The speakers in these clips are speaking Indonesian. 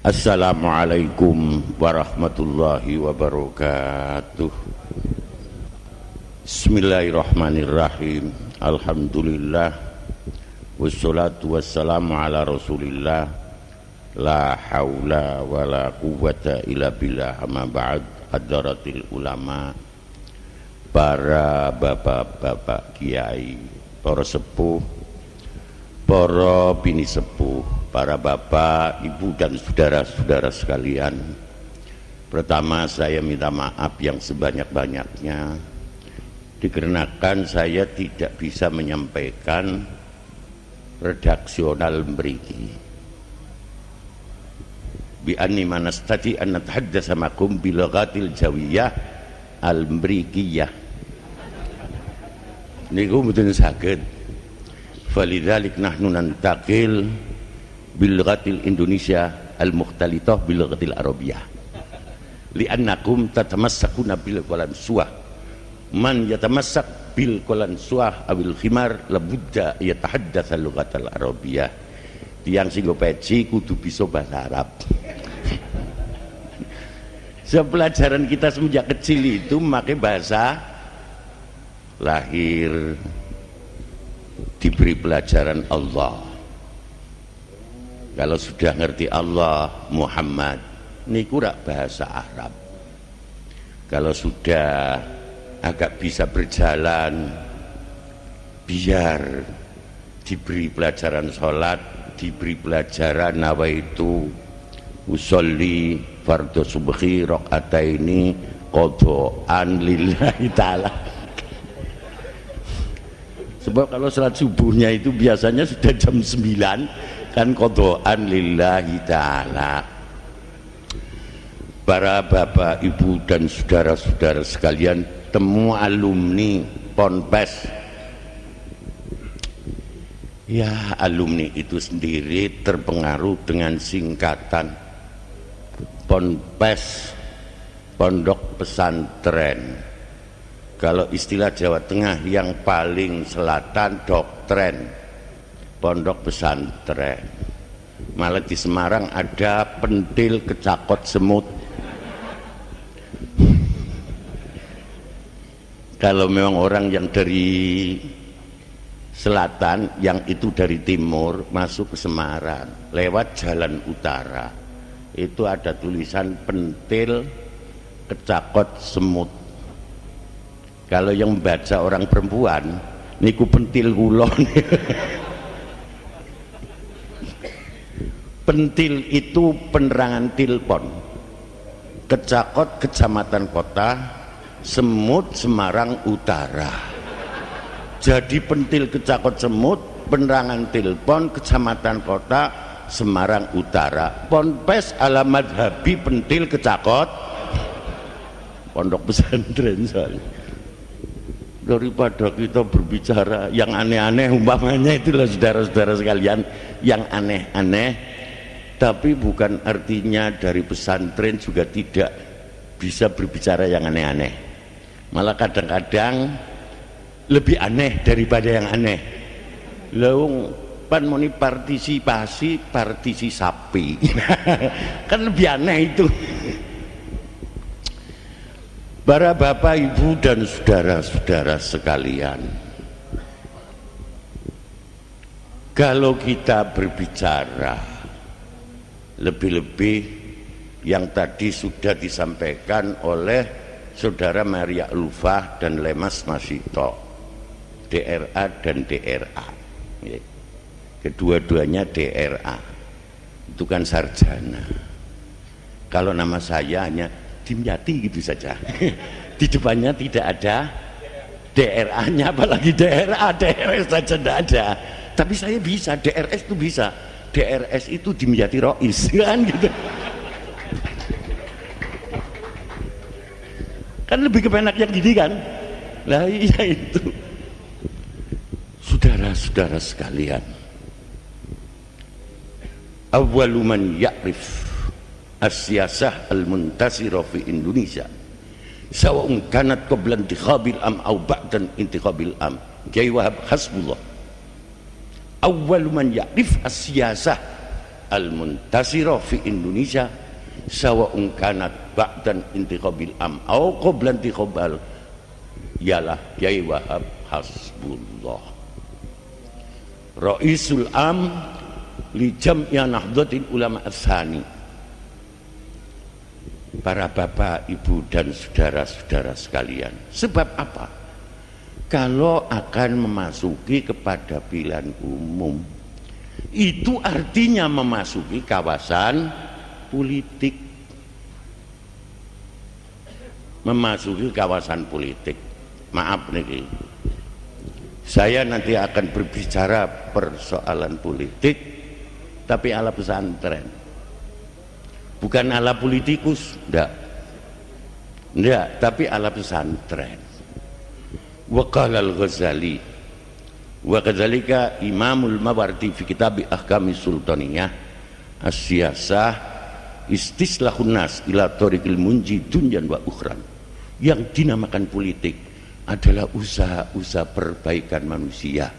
Assalamualaikum warahmatullahi wabarakatuh. Bismillahirrahmanirrahim. Alhamdulillah wassalatu wassalamu ala rasulillah. La haula wa la quwwata illa billah. Amma ba'd. Hadaratil ulama, para bapak-bapak kiai, para sepuh, para bini sepuh, para bapak, ibu dan saudara-saudara sekalian. Pertama saya minta maaf yang sebanyak-banyaknya dikarenakan saya tidak bisa menyampaikan redaksional mriki. Bi anni manastati an natahaddatsa makum bil lughatil jawiyah al mrikiyah. Niku mboten saged. Falidzalik nahnu nantaqil bil lughatil Indonesia al mukhtalitah bil lughatil Arabiyah. Li'annakum tatamassakuna bil qalan suah. Man yatamassak bil qalan suah awil khimar labudda yatahaddatsa lughatal Arabiyah. Tiang sing peci kudu bisa bahasa Arab. Pelajaran kita semenjak kecil itu memakai bahasa, lahir diberi pelajaran Allah. Kalau sudah ngerti Allah, Muhammad, niku rak bahasa Arab. Kalau sudah agak bisa berjalan, biar diberi pelajaran sholat, diberi pelajaran nawaitu usolli fardhu subhi rakaataini qadhaan lillahi ta'ala. Sebab kalau salat subuhnya itu biasanya sudah jam 9 kan qadhaan lillahi ta'ala. Para bapak, ibu dan saudara-saudara sekalian, temu alumni Ponpes. Ya, alumni itu sendiri terpengaruh dengan singkatan Ponpes, Pondok Pesantren. Kalau istilah Jawa Tengah yang paling selatan doktren, Pondok Pesantren. Malah di Semarang ada pentil kecakot semut. Kalau memang orang yang dari selatan, yang itu dari timur masuk ke Semarang lewat jalan utara, itu ada tulisan pentil kecakot semut. Kalau yang membaca orang perempuan, niku pentil kulon. Pentil itu penerangan tilpon. Kecakot kecamatan kota, semut Semarang Utara. Jadi pentil kecakot semut, penerangan tilpon kecamatan kota Semarang Utara. Ponpes alamat habi pentil kecakot Pondok Pesantren. Daripada kita berbicara yang aneh-aneh, umpamanya itulah saudara-saudara sekalian, yang aneh-aneh, tapi bukan artinya dari pesantren juga tidak bisa berbicara yang aneh-aneh. Malah kadang-kadang lebih aneh daripada yang aneh. Laung pan moni partisi sapi. Kan lebih aneh itu. Para bapak, ibu dan saudara-saudara sekalian, kalau kita berbicara lebih-lebih yang tadi sudah disampaikan oleh saudara Maria Lufah dan Lemas Masito, DRA dan DRA, kedua-duanya DRA, itu kan sarjana. Kalau nama saya hanya Dimyati gitu saja. Di depannya tidak ada DRA-nya, apalagi DRA, DRS saja tidak ada. Tapi saya bisa, DRS itu bisa. DRS itu Dimyati Rois, kan gitu. Kan lebih kepenak yang gini kan. Lah iya itu. Saudara-saudara sekalian, awwalu man ya'rif as-siyasah al-muntasirah fi Indonesia sawa'un kanat qabla intikhabil am aw ba'da intikhabil am, Kiai Wahab Hasbullah. Awwalu man ya'rif as-siyasah al-muntasira fi Indonesia sawa'un kanat ba'dan intiqabil am au qablan intiqabal yalah Kiai Wahab Hasbullah Raisul Am li Jam'iyah Nahdlatul Ulama Ats-Tsani. Para bapak, ibu dan saudara-saudara sekalian, sebab apa? Kalau akan memasuki kepada pilihan umum, itu artinya memasuki kawasan politik. Memasuki kawasan politik. Maaf nih, saya nanti akan berbicara persoalan politik, tapi ala pesantren, bukan ala politikus, enggak, tapi ala pesantren. Wa qala al-Ghazali wa kadzalika Imamul Mawardi fi kitab Ahkamis Sultaniyah as-siyasah istislahun nas ila tariqil munji dunyan wa ukhran. Yang dinamakan politik adalah usaha-usaha perbaikan manusia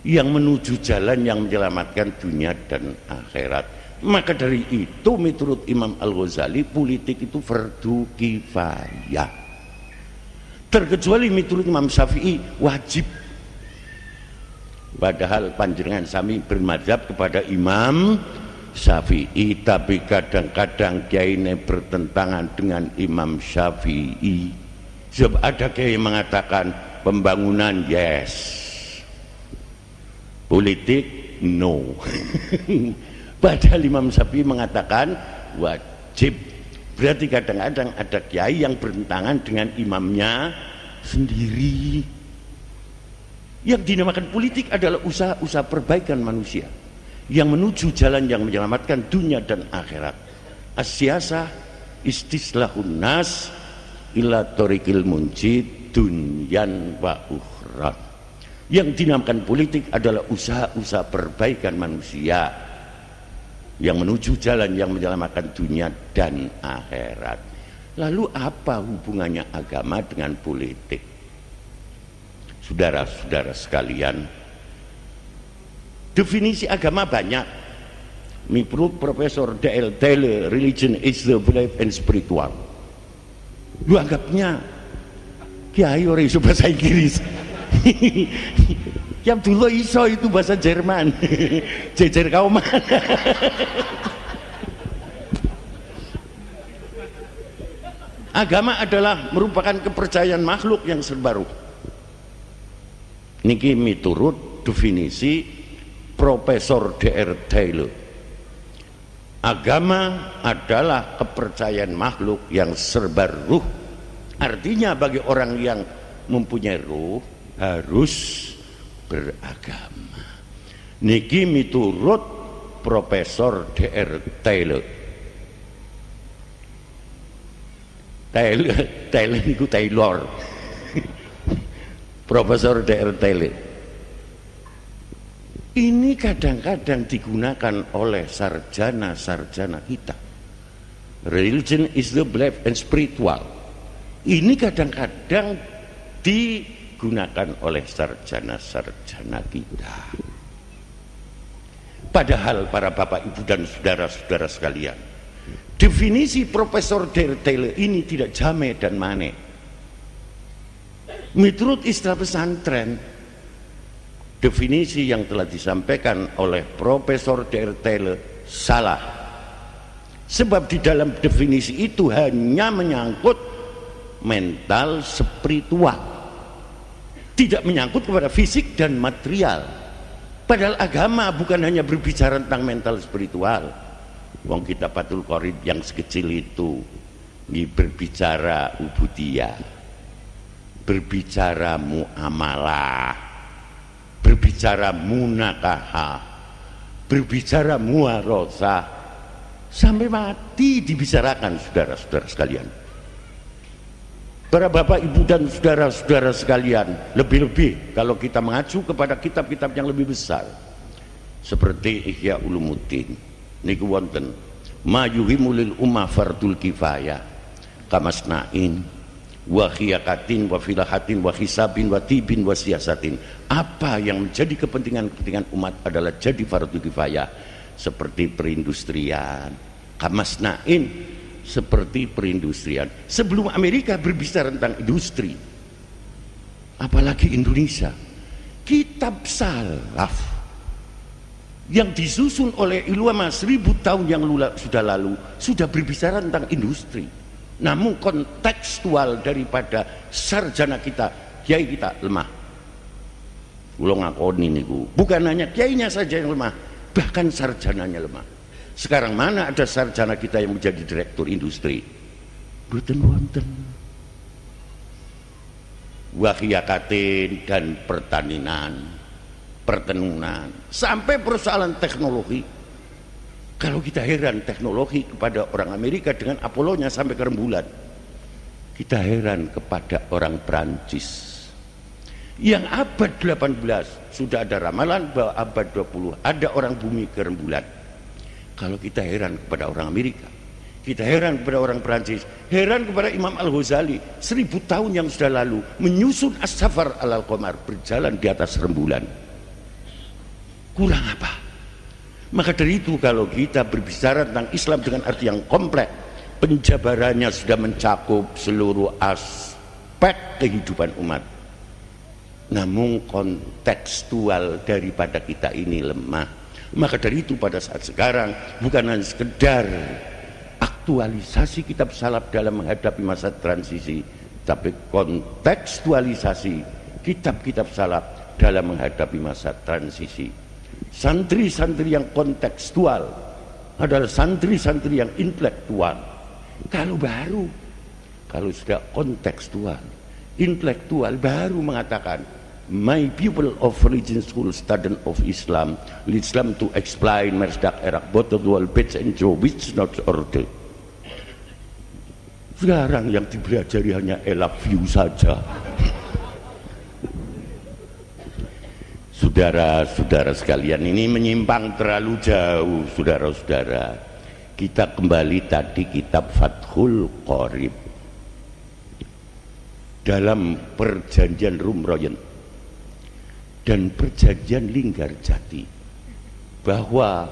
yang menuju jalan yang menyelamatkan dunia dan akhirat. Maka dari itu menurut Imam Al-Ghazali politik itu fardu kifayah, terkecuali menurut Imam Syafi'i wajib. Padahal panjenengan sami bermadzhab kepada Imam Syafi'i, tapi kadang-kadang kiai ini bertentangan dengan Imam Syafi'i. Sebab ada kiai mengatakan pembangunan yes, politik no. Padahal Imam Syafi'i mengatakan wajib. Berarti kadang-kadang ada kiai yang bertentangan dengan imamnya sendiri. Yang dinamakan politik adalah usaha-usaha perbaikan manusia yang menuju jalan yang menyelamatkan dunia dan akhirat. As-siyasah istislahun nas ila tariqil munjid dunyan wa ukhra. Yang dinamakan politik adalah usaha-usaha perbaikan manusia yang menuju jalan yang menyelamatkan dunia dan akhirat. Lalu apa hubungannya agama dengan politik? Saudara-saudara sekalian, definisi agama banyak. Menurut Profesor D.L. Taylor, religion is the belief and spiritual. Lu anggapnya kiai ora iso bahasa Inggris. Yang dulu iso itu bahasa Jerman. Jejer kauman. Agama adalah merupakan kepercayaan makhluk yang serba ruh. Niki miturut definisi Profesor D.R. Taylor. Agama adalah kepercayaan makhluk yang serba ruh. Artinya bagi orang yang mempunyai ruh harus beragama. Niki miturut Profesor D.R. Taylor. Taylor niku Taylor. Profesor D.R. Taylor. Ini kadang-kadang digunakan oleh sarjana-sarjana kita. Religion is the belief and spiritual. Ini kadang-kadang digunakan oleh sarjana-sarjana kita. Padahal para bapak ibu dan saudara-saudara sekalian, definisi Profesor D.R. Taylor ini tidak jame dan mane. Menurut istilah pesantren, definisi yang telah disampaikan oleh Profesor D.R. Taylor salah. Sebab di dalam definisi itu hanya menyangkut mental spiritual, tidak menyangkut kepada fisik dan material. Padahal agama bukan hanya berbicara tentang mental spiritual. Wong Kitabatul Qorib yang sekecil itu berbicara ubudiyah, berbicara muamalah, berbicara munakahah, berbicara muarosah, sampai mati dibicarakan, saudara-saudara sekalian. Para bapak, ibu dan saudara-saudara sekalian, lebih-lebih kalau kita mengacu kepada kitab-kitab yang lebih besar seperti Ihya Ulumuddin niku wonten ma yuhimulil ummah fardul kifayah kamasna'in wa khiyakatin wa filahatin wa hisabin wa tibin wa siyasatin. Apa yang menjadi kepentingan umat adalah jadi fardul kifayah seperti perindustrian, kamasnain seperti perindustrian. Sebelum Amerika berbicara tentang industri, apalagi Indonesia, kitab salaf yang disusun oleh ulama 1000 tahun yang sudah lalu sudah berbicara tentang industri. Namun kontekstual daripada sarjana kita, kiai kita lemah. Kula ngakoni niku, bukan hanya kiainya saja yang lemah, bahkan sarjananya lemah. Sekarang mana ada sarjana kita yang menjadi direktur industri? Mboten wonten. Wahyakatin dan pertenunan, sampai persoalan teknologi. Kalau kita heran teknologi kepada orang Amerika dengan Apollo-nya sampai ke rembulan, kita heran kepada orang Prancis yang abad 18 sudah ada ramalan bahwa abad 20 ada orang bumi ke rembulan. Kalau kita heran kepada orang Amerika, kita heran kepada orang Prancis, heran kepada Imam Al-Ghazali 1000 tahun yang sudah lalu menyusun As-Safar Al-Qamar, berjalan di atas rembulan. Kurang apa? Maka dari itu kalau kita berbicara tentang Islam dengan arti yang kompleks, penjabarannya sudah mencakup seluruh aspek kehidupan umat. Namun kontekstual daripada kita ini lemah. Maka dari itu pada saat sekarang bukan hanya sekedar aktualisasi kitab salaf dalam menghadapi masa transisi, tapi kontekstualisasi kitab-kitab salaf dalam menghadapi masa transisi. Santri-santri yang kontekstual adalah santri-santri yang intelektual. Kalau sudah kontekstual, intelektual, baru mengatakan my people of religion school student of Islam to explain mersdak erak botol dual bits and joe which not order. Sekarang yang dipelajari hanya I love you saja. Saudara-saudara sekalian, ini menyimpang terlalu jauh. Saudara-saudara, kita kembali tadi kitab Fathul Qorib dalam perjanjian Rumroyen dan perjanjian Linggarjati bahwa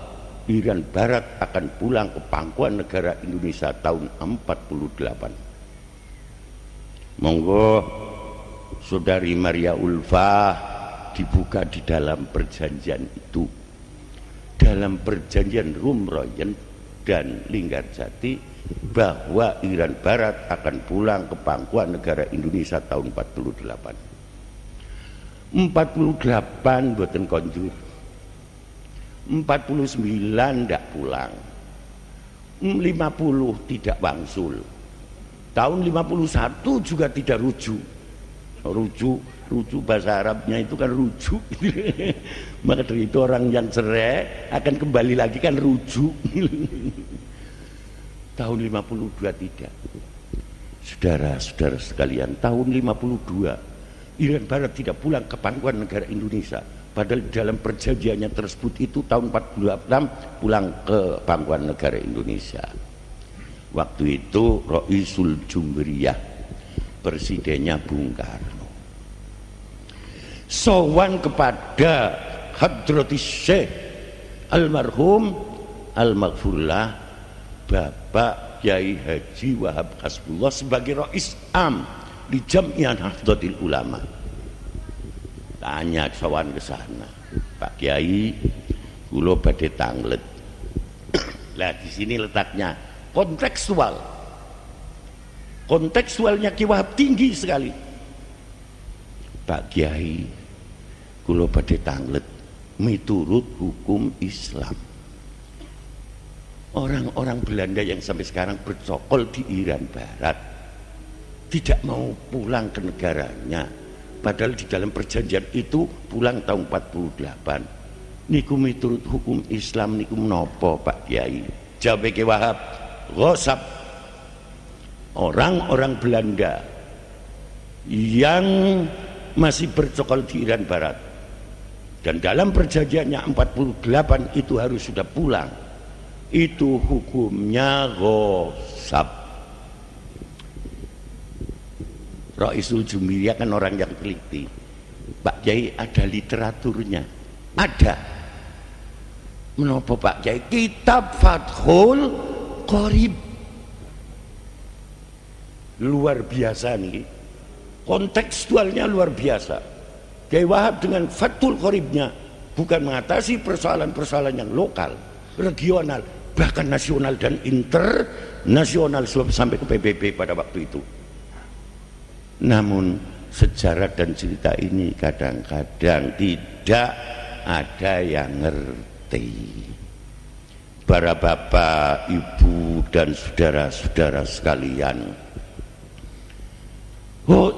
Irian Barat akan pulang ke pangkuan negara Indonesia tahun 48. Monggo Saudari Maria Ulfa dibuka di dalam perjanjian itu, dalam perjanjian Rumroyen dan Linggarjati, bahwa Irian Barat akan pulang ke pangkuan negara Indonesia tahun 48. 48 boten konjur, 49 ndak pulang, 50 tidak wangsul, tahun 51 juga tidak rujuk bahasa Arabnya itu kan rujuk. Maka dari itu orang yang cerai akan kembali lagi kan rujuk. Tahun 52 tidak. Saudara-saudara sekalian, tahun 52 Irian Barat tidak pulang ke pangkuan negara Indonesia, padahal dalam perjanjiannya tersebut itu tahun 46 pulang ke pangkuan negara Indonesia. Waktu itu Raisul Jumriyah, presidennya Bung Karno, sowan kepada Hadratis Syekh almarhum al-maghfurlah Bapak Kiai Haji Wahab Hasbullah sebagai Rais Am di Jamiah Nahdlatul Ulama. Tanya sowan ke sana, Pak Kiai, kula badhe tanglet. Lah di sini letaknya kontekstual. Kontekstualnya Ki Wahab tinggi sekali. Pak Kiai, kula badhe tanglet miturut hukum Islam. Orang-orang Belanda yang sampai sekarang bercokol di Irian Barat tidak mau pulang ke negaranya, padahal di dalam perjanjian itu pulang tahun 48. Niku miturut hukum Islam niku menapa Pak Kiai? Jawab Ki Wahab, ghosab. Orang-orang Belanda yang masih bercokol di Irian Barat dan dalam perjanjiannya 48 itu harus sudah pulang, itu hukumnya ghosab. Raisul Jumriyah kan orang yang teliti. Pak Kiai, ada literaturnya? Ada. Menapa Pak Kiai? Kitab Fathul Qorib. Luar biasa nih, kontekstualnya luar biasa. Kiai Wahab dengan Fathul Qoribnya bukan mengatasi persoalan-persoalan yang lokal, regional, bahkan nasional dan internasional sampai ke PBB pada waktu itu. Namun sejarah dan cerita ini kadang-kadang tidak ada yang ngerti. Para bapak, ibu dan saudara-saudara sekalian,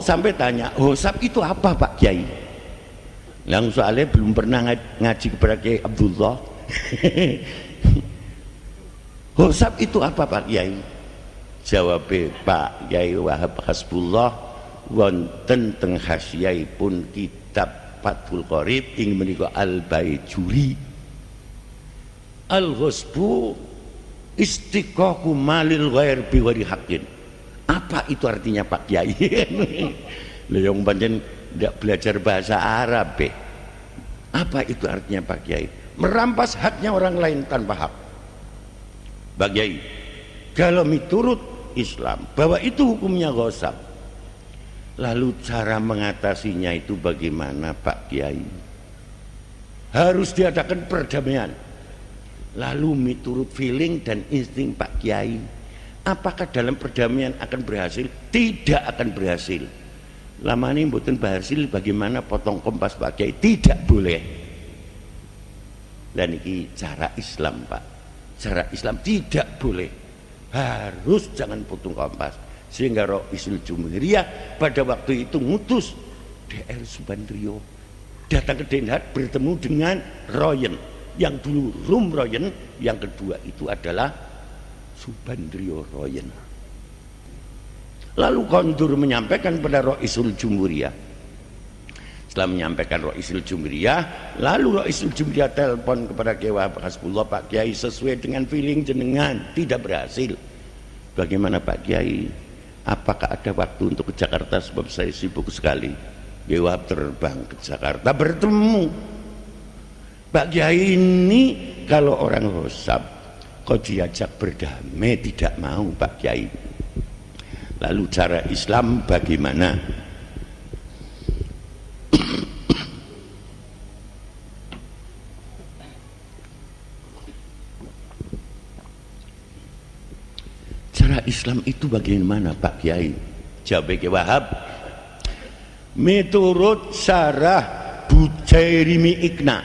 sampai tanya, Hosab itu apa Pak Kiai? Langsung soalnya belum pernah ngaji kepada Kiai Abdullah. Hosab itu apa Pak Kiai? Jawab Pak Kiai Wahab Hasbullah, wonten teng hasyiaipun kitab Fathul Qorib ing menika Al-Baijuri. Al-Ghasbu istiqaqu malil ghair bi ghairi haqqin. Apa itu artinya Pak Kiai? Lha yang pancen tidak belajar bahasa Arab Apa itu artinya Pak Kiai? Merampas haknya orang lain tanpa hak. Pak Kiai, kalau miturut Islam bahwa itu hukumnya ghasab, lalu cara mengatasinya itu bagaimana Pak Kiai? Harus diadakan perdamaian. Lalu miturut feeling dan insting Pak Kiai, apakah dalam perdamaian akan berhasil? Tidak akan berhasil. Lama ini mboten berhasil, bagaimana potong kompas Pak Kiai? Tidak boleh. Dan ini cara Islam Pak. Cara Islam tidak boleh. Harus jangan potong kompas. Sehingga Roisul Jumhuriyah pada waktu itu ngutus DR Subandrio datang ke Den Haag bertemu dengan Royen, yang dulu Rum Royen, yang kedua itu adalah Subandrio Royen. Lalu Kondur menyampaikan pada Roisul Jumhuriyah. Setelah menyampaikan Roisul Jumhuriyah, lalu Roisul Jumhuriyah telepon kepada Kiai Wahab Hasbullah, Pak Kiai sesuai dengan feeling jenengan tidak berhasil. Bagaimana Pak Kiai? Apakah ada waktu untuk ke Jakarta sebab saya sibuk sekali? Kiai Wahab terbang ke Jakarta bertemu. Pak Kiai ini kalau orang Hosab kok diajak berdamai tidak mau Pak Kiai. Lalu cara Islam bagaimana? Cara Islam itu bagaimana Pak Kiai? Jawab Kiai Wahab, miturut syarah Bujairimi Ikna.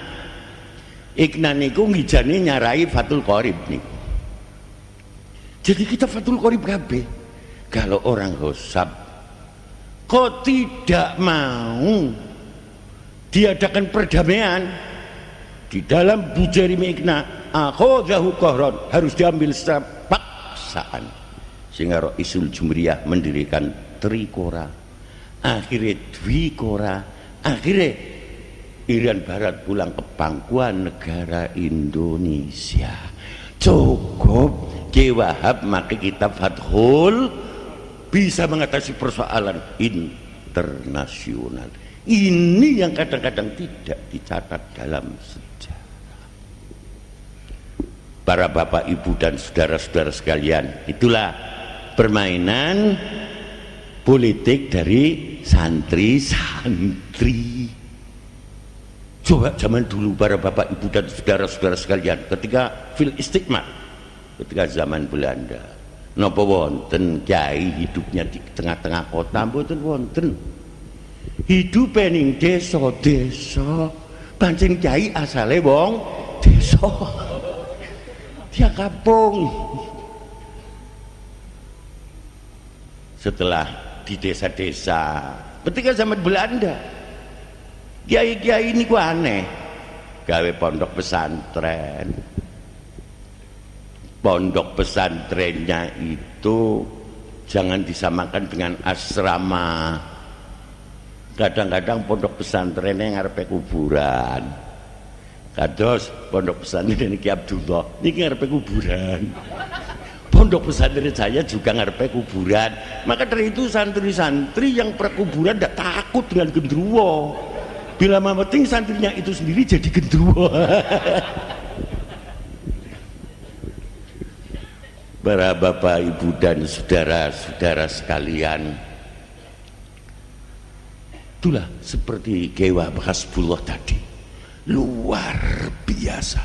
Ikna niku ngijani nyarai Fathul Qorib niku. Jadi kita Fathul Qorib kabeh. Kalau orang Hosab kok tidak mau diadakan perdamaian di dalam Bujairimi Ikna, akhadhahu qahran, harus diambil secara paksaan. Sehingga Roisul Jumhuriyah mendirikan Trikora, akhirnya Dwikora, akhirnya Irian Barat pulang ke pangkuan negara Indonesia. Cukup Kiai Wahab maka kitab Fathul bisa mengatasi persoalan internasional. Ini yang kadang-kadang tidak dicatat dalam sejarah. Para bapak, ibu dan saudara-saudara sekalian, itulah permainan politik dari santri-santri. Coba zaman dulu para bapak, ibu dan saudara-saudara sekalian, ketika fil istiqmat, ketika zaman Belanda, napa wonten kiai hidupnya di tengah-tengah kota? Mboten wonten. Hidup ning desa-desa. Pancen kiai asale wong desa. Dia kampung. Setelah di desa-desa, ketika zaman Belanda, kiai-kiai ini ku aneh, gawe pondok pesantren. Pondok pesantrennya itu jangan disamakan dengan asrama. Kadang-kadang pondok pesantrennya ngarepe kuburan. Kados pondok pesantren Ki Abdullah niki ngarepe kuburan. Pondok pesantren saya juga ngarepe kuburan. Maka dari itu santri-santri yang perkuburan tidak takut dengan gendruwo. Bila penting santrinya itu sendiri jadi gendruwo. para bapak, ibu dan saudara-saudara sekalian, itulah seperti Kewa Hasbullah tadi, luar biasa.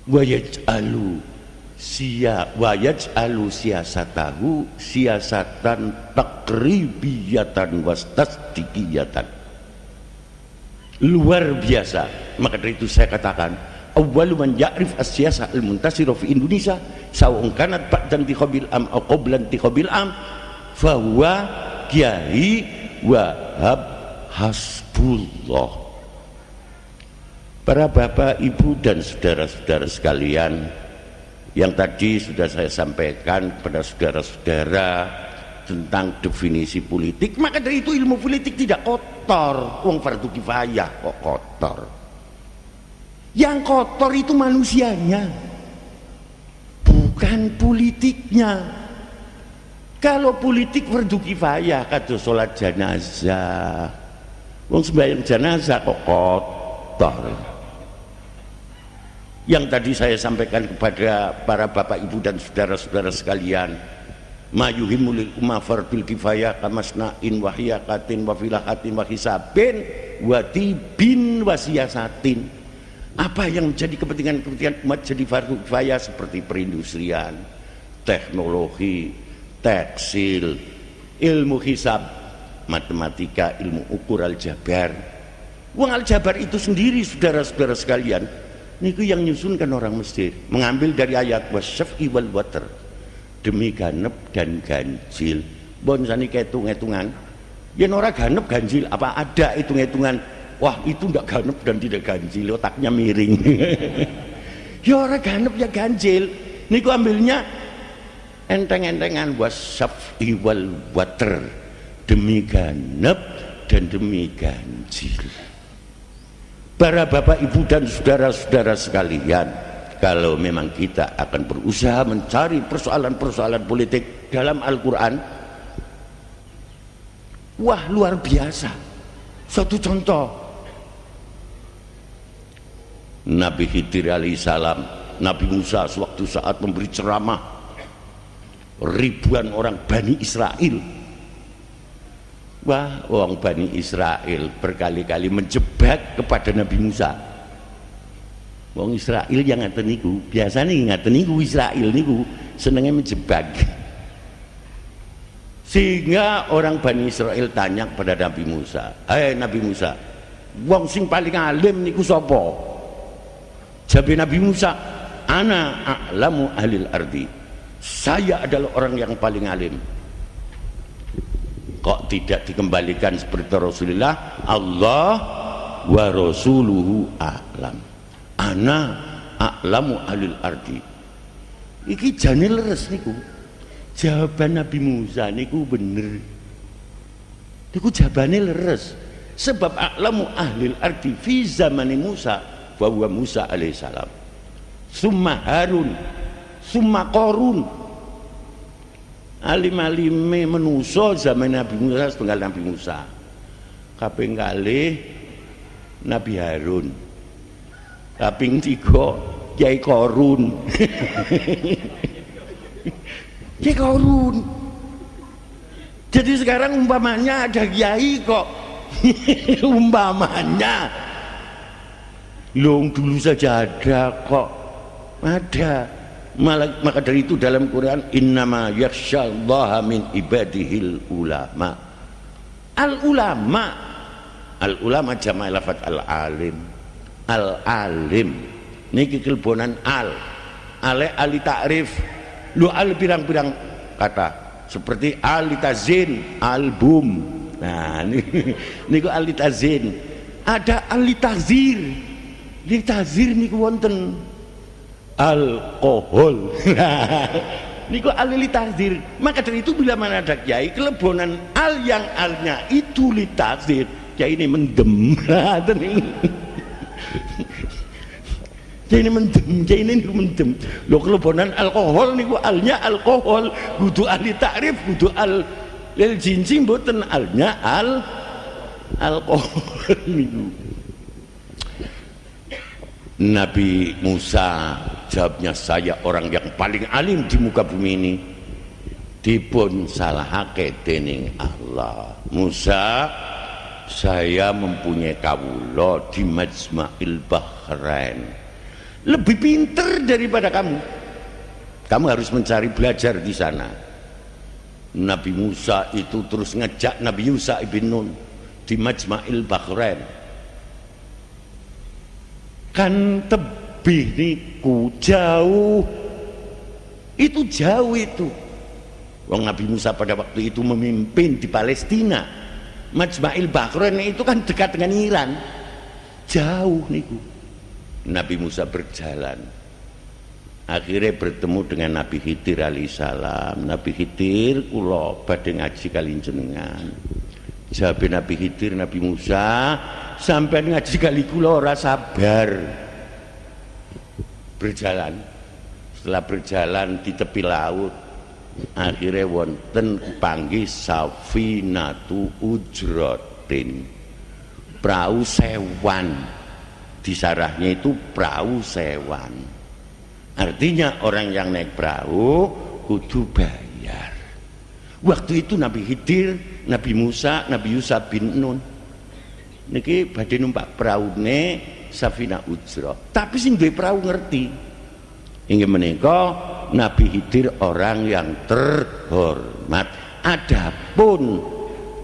Wayaj'alu siyasatahu siyasatan takribiyatan wastasdikiyatan, luar biasa. Maka dari itu saya katakan, awwalu man ya'rif as-siyasah al-muntasira fi Indonesia sawa'un kanat ba'dan tikhabil am aw qablan tikhabil am fahuwa Kiai Wahab Hasbullah. Para bapak, ibu dan saudara-saudara sekalian, yang tadi sudah saya sampaikan kepada saudara-saudara tentang definisi politik, maka dari itu ilmu politik tidak kotor. Wong fardu kifayah kok kotor? Yang kotor itu manusianya, bukan politiknya. Kalau politik fardu kifayah, kata sholat jenazah, wong sembahyang jenazah kok kotor. Yang tadi saya sampaikan kepada para bapak, ibu dan saudara-saudara sekalian, mayuhimul umma fardul kifayah kamasna'in wahiyakatin wafilahatin wahisabin watibin wasiyasatin. Apa yang menjadi kepentingan umat jadi fardhu kifayah seperti perindustrian, teknologi, tekstil, ilmu hisab, matematika, ilmu ukur aljabar. Uang aljabar itu sendiri, saudara-saudara sekalian, niku yang nyusunkan orang Mesir, mengambil dari ayat wasyaf'i wal watr, demi ganep dan ganjil. Bonsani kehitung-hitungan, yen ora ganep ganjil, apa ada hitung-hitungan? Wah, itu ndak ganep dan tidak ganjil, otaknya miring. Ya ora ganep ya ganjil. Niku ambilnya enteng-entengan, wasyaf'i wal watr, demi ganep dan demi ganjil. Para bapak, ibu dan saudara-saudara sekalian, kalau memang kita akan berusaha mencari persoalan-persoalan politik dalam Al-Quran, wah luar biasa. Satu contoh, Nabi Khidir alaihissalam, Nabi Musa sewaktu saat memberi ceramah, ribuan orang Bani Israel, wah, orang Bani Israel berkali-kali menjebak kepada Nabi Musa. Wong Israel yang ngaten niku, biasanya ngaten niku Israel niku senengnya menjebak. Sehingga orang Bani Israel tanya kepada Nabi Musa, Nabi Musa, wong sing paling alim niku sapa? Jawab Nabi Musa, ana a'lamu ahlil ardi, saya adalah orang yang paling alim. Kok tidak dikembalikan seperti Rasulullah, Allah wa rasuluhu a'lam, ana a'lamu ahlil ardi. Iki jane leres niku. Jawaban Nabi Musa niku bener. Niku jawabane leres. Sebab a'lamu ahlil ardi fi zamani Musa bahwa Musa alaihissalam, summa Harun, summa Qarun. Alim-alime menuso zaman Nabi Musa setunggal Nabi Musa, kaping kalih Nabi Harun, kaping 3 Kiai Qarun. Kiai Qarun. Jadi sekarang umpamanya ada kiai kok umpamanya, long dulu saja ada kok, ada. Maka dari itu dalam Quran, innama yakhsyallaha min ibadihil ulama. Al-ulama, al-ulama jama' lafaz al-alim. Al-alim niki kelebonan ale ali ta'rif. Lu al pirang-pirang kata seperti alitazin, album. Nah, niku alitazin. Ada alitazir. Litazir niku wonten alkohol. Niku al-litazir. Maka dari itu bila mana ada kiai kelebonan al yang alnya itu litazir, kiai ini mendem. Kiai ini mendem, kiai ini mendem. Lo kelebonan alkohol niku alnya alkohol, kudu ahli takrif, kudu al lil jinsi, mboten alnya alkohol niku. Nabi Musa Jawabnya, saya orang yang paling alim di muka bumi ini, dipun salahake dening Allah. Musa, saya mempunyai kawula di Majma'il Bahrain, lebih pinter daripada kamu. Kamu harus mencari belajar di sana. Nabi Musa itu terus ngejak Nabi Yusha ibn Nun di Majma'il Bahrain. Kan tebih niku jauh, itu jauh itu. Wong Nabi Musa pada waktu itu memimpin di Palestina. Majma'il Bahrain itu kan dekat dengan Iran, jauh niku. Nabi Musa berjalan, akhirnya bertemu dengan Nabi Khidir alaihissalam. Nabi Khidir, kula badhe ngaji kali jenengan. Jawab Nabi Khidir, Nabi Musa, sampai ngaji kali kula ora sabar. Berjalan, setelah berjalan di tepi laut, akhirnya wonten panggih safinatu ujratin, perahu sewan. Di sarahnya itu perahu sewan, artinya orang yang naik perahu kudu bayar. Waktu itu Nabi Khidir, Nabi Musa, Nabi Yusha bin Nun niki badhe numpak peraune safina ujrah, tapi sing duwe perahu ngerti. Inggih menika Nabi Khidir orang yang terhormat. Adapun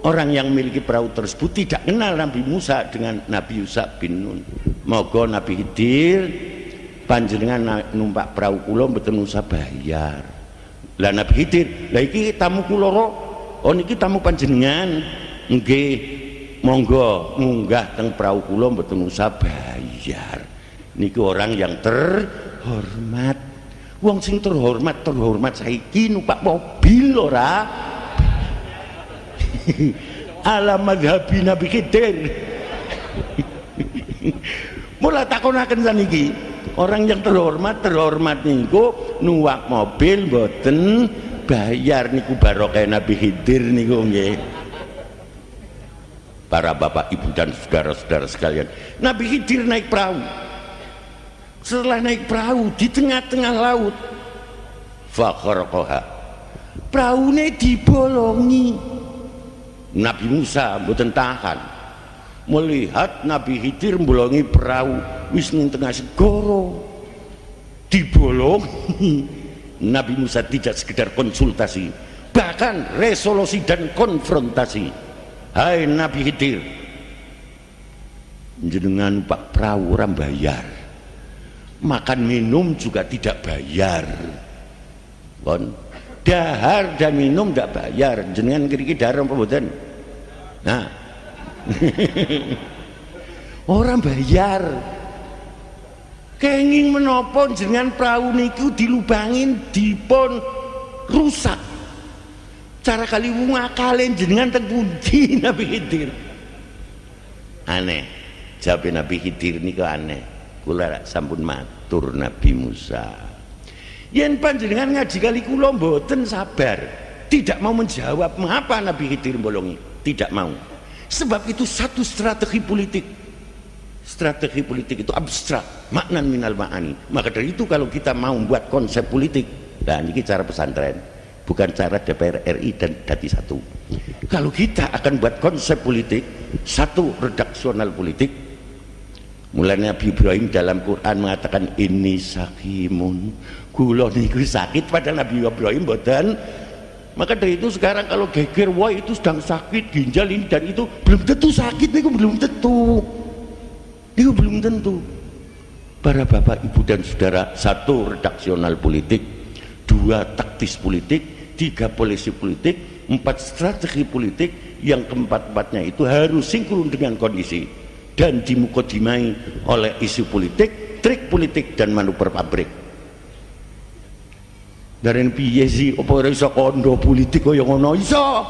orang yang memiliki perahu tersebut tidak kenal Nabi Musa dengan Nabi Yusha bin Nun. Moga Nabi Khidir, panjenengan numpak perahu kula mboten usah bayar. Lah Nabi Khidir, lah iki tamu kula kok. Oh niki tamu panjenengan. Nggih, monggo munggah teng perahu kula mboten usah bayar. Niki orang yang terhormat. Wong sing terhormat saiki numpak mobil ora. Ala madhabi Nabi Khidir. Mula takonaken saniki, orang yang terhormat niku numpak mobil mboten bayar, niku barokah Nabi Khidir niku nggih. Para bapak ibu dan saudara-saudara sekalian, Nabi Khidir naik perahu. Setelah naik perahu di tengah-tengah laut, fakharqaha, peraune dibolongi. Nabi Musa mboten tahan, melihat Nabi Khidir mbolongi perahu wis ning tengah segara dibolongi. Nabi Musa tidak sekedar konsultasi, bahkan resolusi dan konfrontasi. Hai Nabi Khidir, jenengan pak perahu ora bayar, makan minum juga tidak bayar, bon dahar dan minum tidak bayar, jenengan kiri dahar apa mboten? Nah orang bayar. Kenging menapa jenengan perahu niku dilubangin dipun rusak. Cara kali wong akale jenengan teng pundi Nabi Khidir? Aneh. Jawab Nabi Khidir niku aneh. Kula sampun matur Nabi Musa. Yen panjenengan ngaji kali kula mboten sabar, tidak mau menjawab mengapa Nabi Khidir bolongi, tidak mau. Sebab itu satu strategi politik. Strategi politik itu abstrak, maknan minal ma'ani. Maka dari itu kalau kita mau membuat konsep politik, nah ini cara pesantren, bukan cara DPR RI dan Dati Satu. Kalau kita akan buat konsep politik, satu redaksional politik, mulai Nabi Ibrahim dalam Quran mengatakan ini sakimun, kula niku sakit, pada Nabi Ibrahim boten. Maka dari itu sekarang kalau geger, wah itu sedang sakit ginjal ini dan itu, belum tentu sakit, niku belum tentu. Itu belum tentu. Para bapak ibu dan saudara, satu redaksional politik, dua taktis politik, tiga polisi politik, empat strategi politik, yang keempat-empatnya itu harus sinkron dengan kondisi dan dimukodimai oleh isu politik, trik politik dan manuver pabrik. Dari piye sih apa ora iso kondo politik kaya ngono? Iso.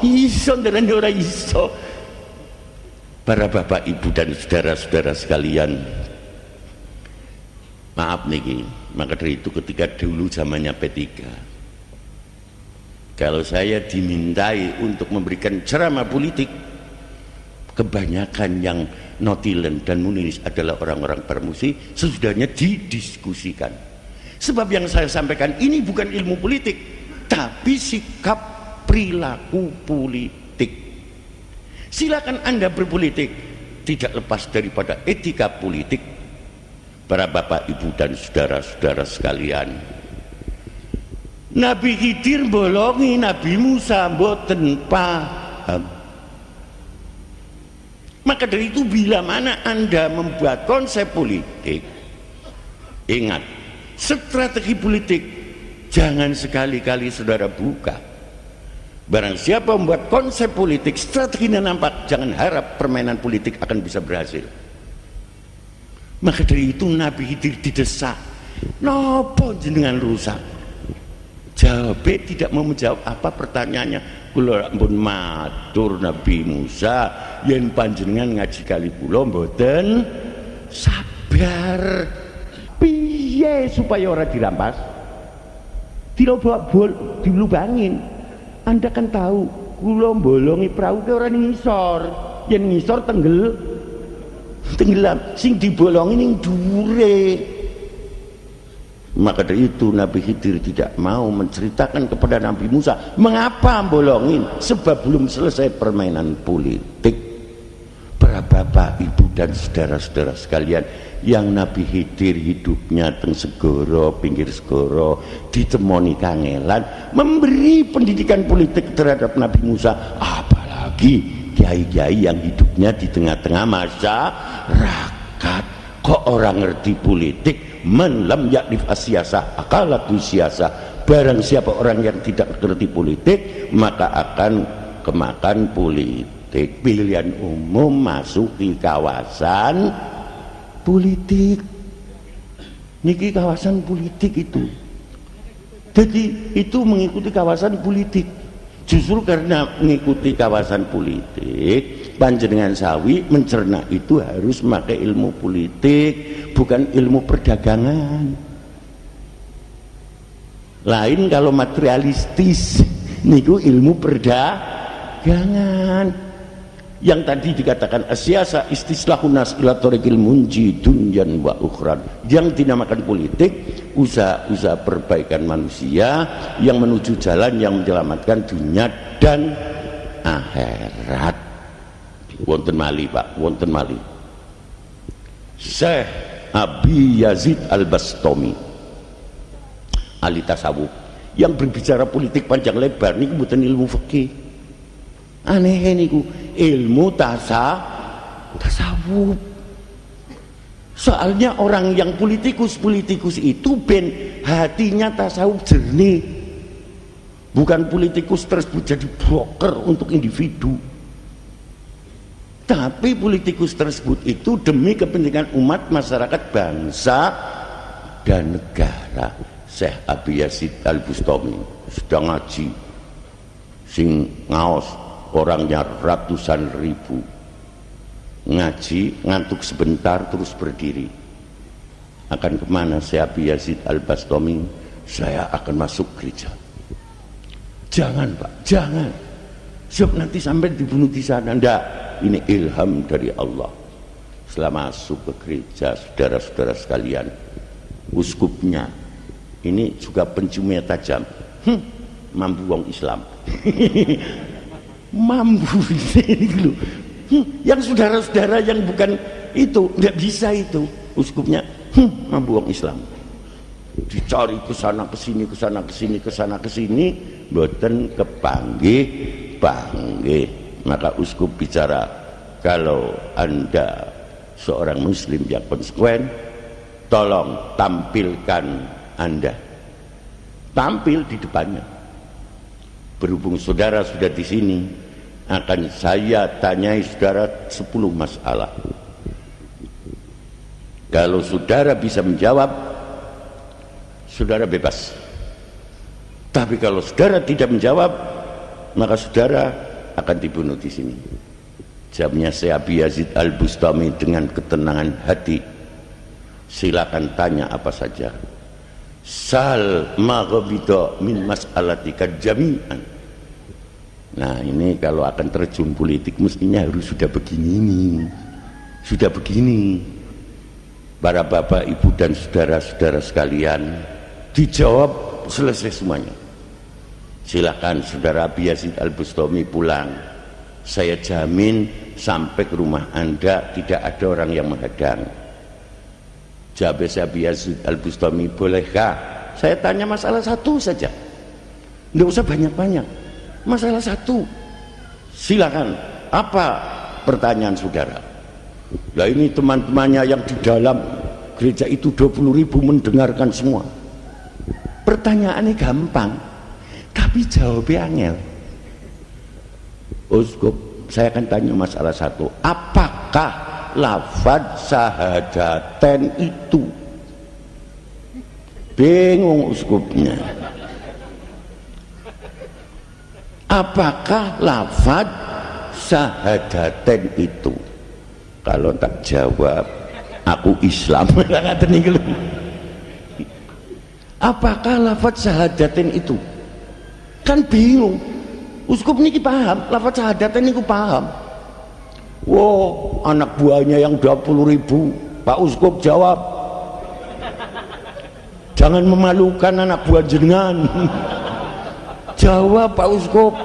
Iso nderene ora iso. Para bapak ibu dan saudara-saudara sekalian, maaf niki, maka dari itu ketika dulu zamannya P3, kalau saya dimintai untuk memberikan ceramah politik, kebanyakan yang Notilen dan Muniris adalah orang-orang permusi, sesudahnya didiskusikan. Sebab yang saya sampaikan ini bukan ilmu politik, tapi sikap perilaku politik. Silakan Anda berpolitik, tidak lepas daripada etika politik. Para bapak, ibu dan saudara-saudara sekalian, Nabi Khidir bolongi Nabi Musa mboten paham. Maka dari itu bila mana Anda membuat konsep politik, ingat, strategi politik jangan sekali-kali saudara buka. Barang siapa membuat konsep politik, strateginya nampak, jangan harap permainan politik akan bisa berhasil. Maka dari itu Nabi Khidir didesak, nopo jenengan rusak? Jawabnya tidak mau menjawab apa pertanyaannya. Kula ampun matur Nabi Musa, yen panjenengan ngaji kali kula mboten sabar. Piye supaya ora dirampas? Dilubangin. Anda kan tahu, kula bolongi perahu ke ora ngisor. Yen ngisor tenggelam, sing dibolongi ning dhuwure. Maka dari itu Nabi Khidir tidak mau menceritakan kepada Nabi Musa mengapa bolongin, sebab belum selesai permainan politik. Para bapak, ibu dan saudara-saudara sekalian, yang Nabi Khidir hidupnya teng segoro, pinggir segoro, ditemoni kangelan, memberi pendidikan politik terhadap Nabi Musa, apalagi kiai-kiai yang hidupnya di tengah-tengah masyarakat. Kok orang ngerti politik? Man lam yakrif asyasa akalatu siasa. Barang siapa orang yang tidak ngerti politik, maka akan kemakan politik. Pilihan umum masuk di kawasan politik. Niki kawasan politik itu. Jadi itu mengikuti kawasan politik. Justru karena mengikuti kawasan politik, panjenengan sawi mencerna itu harus memakai ilmu politik, bukan ilmu perdagangan. Lain kalau materialistis, niku ilmu perdagangan. Yang tadi dikatakan asyasa istislahun nas ila tariqil munji dunyan wa ukhran, yang dinamakan politik usaha-usaha perbaikan manusia yang menuju jalan yang menyelamatkan dunia dan akhirat. Wonten mali Pak, wonten mali. Syekh Abi Yazid Al-Bastami ahli tasawuf yang berbicara politik panjang lebar niku mboten ilmu fikih. Aneh niku ilmu tasawuf. Soalnya orang yang politikus itu ben hatinya tasawuf jernih, bukan politikus tersebut jadi broker untuk individu, tapi politikus tersebut itu demi kepentingan umat, masyarakat, bangsa dan negara. Syekh Abi Yazid Al-Bustami sudah ngaji, sing ngaos orangnya ratusan ribu, ngaji ngantuk sebentar terus berdiri. Akan kemana saya Abi Yazid Al-Bastami? Saya akan masuk gereja. Jangan Pak, jangan, sebab nanti sampai dibunuh di sana. Ndak, ini ilham dari Allah. Setelah masuk ke gereja, saudara-saudara sekalian, uskupnya ini juga penciumnya tajam. Mampu wong Islam. Mampu ini dulu. Yang saudara-saudara yang bukan itu nggak bisa itu uskupnya. Mampu wong Islam. Dicari ke sana ke sini, ke sana ke sini, ke sana ke sini, mboten kepanggih panggih. Maka uskup bicara, kalau Anda seorang muslim yang konsekuen, tolong tampilkan Anda, tampil di depannya. Berhubung saudara sudah di sini, akan saya tanyai saudara 10 masalah. Kalau saudara bisa menjawab, saudara bebas. Tapi kalau saudara tidak menjawab, maka saudara akan dibunuh di sini. Jawabnya saya Abi Yazid Al-Bustami dengan ketenangan hati. Silakan tanya apa saja. Sal maghbida min mas'alatika jami'an. Nah ini kalau akan terjun politik mestinya harus sudah begini ini. sudah begini, para bapak, ibu dan saudara-saudara sekalian, dijawab selesai semuanya. Silakan saudara Abi Yazid Al-Bustami pulang, saya jamin sampai ke rumah Anda tidak ada orang yang menghadang. Jawab Abi Yazid Al-Bustami, bolehkah saya tanya masalah satu saja, nggak usah banyak-banyak, masalah satu, silakan. Apa pertanyaan saudara? Lah ini teman-temannya yang di dalam gereja itu 20.000 mendengarkan semua. Pertanyaannya gampang, tapi jawabnya angel. Uskup, saya akan tanya masalah satu, apakah lafaz syahadaten itu? Bingung uskupnya. Apakah lafaz syahadaten itu? Kalau tak jawab, aku Islam. Apakah lafaz syahadaten itu? Kan bingung. Uskup niki paham, lafaz syahadaten niku paham. Wow, anak buahnya yang 20.000, Pak Uskup jawab, jangan memalukan anak buah jenengan. Jawab Pak Uskup.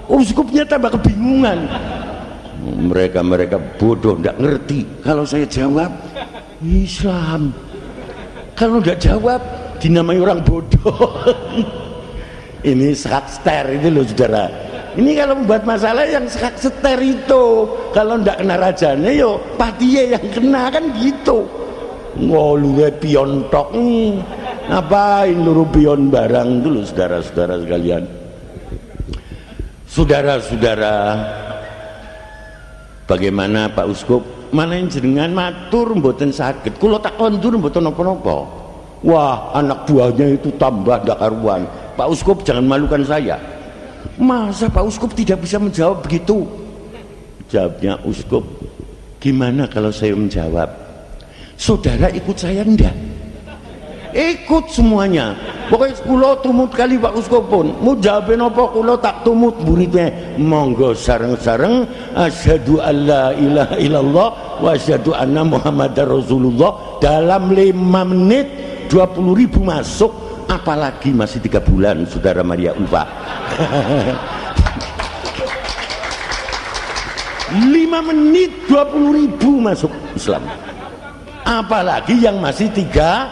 Uskupnya tambah kebingungan. Mereka bodoh, tidak ngerti. Kalau saya jawab Islam, kalau tidak jawab dinamai orang bodoh. Ini skakster itu loh saudara. Ini kalau membuat masalah yang skakster itu, kalau tidak kena rajanya yo patiye yang kena, kan gitu. Ngolure pion tok, ngapain luru pion barang dulu saudara-saudara sekalian. Saudara-saudara, bagaimana Pak Uskup? Mana yang jenengan matur mboten sakit, kula tak kondur mboten napa-napa. Wah, anak buahnya itu tambah ndak karuan. Pak Uskup jangan malukan saya. Masa Pak Uskup tidak bisa menjawab begitu? Jawabnya Uskup, gimana kalau saya menjawab? Saudara ikut saya enggak? Ikut semuanya. Pokoknya kula tumut kali Pak Uskup pun mau jawabin apa kula tak tumut bunitnya. Monggo sareng-sareng asyhadu alla ilaha illallah wa asyhadu anna muhammadar rasulullah dalam 5 menit 20.000 masuk, apalagi masih 3 bulan saudara Maria Ulfa. 5 menit 20.000 masuk Islam, apalagi yang masih 3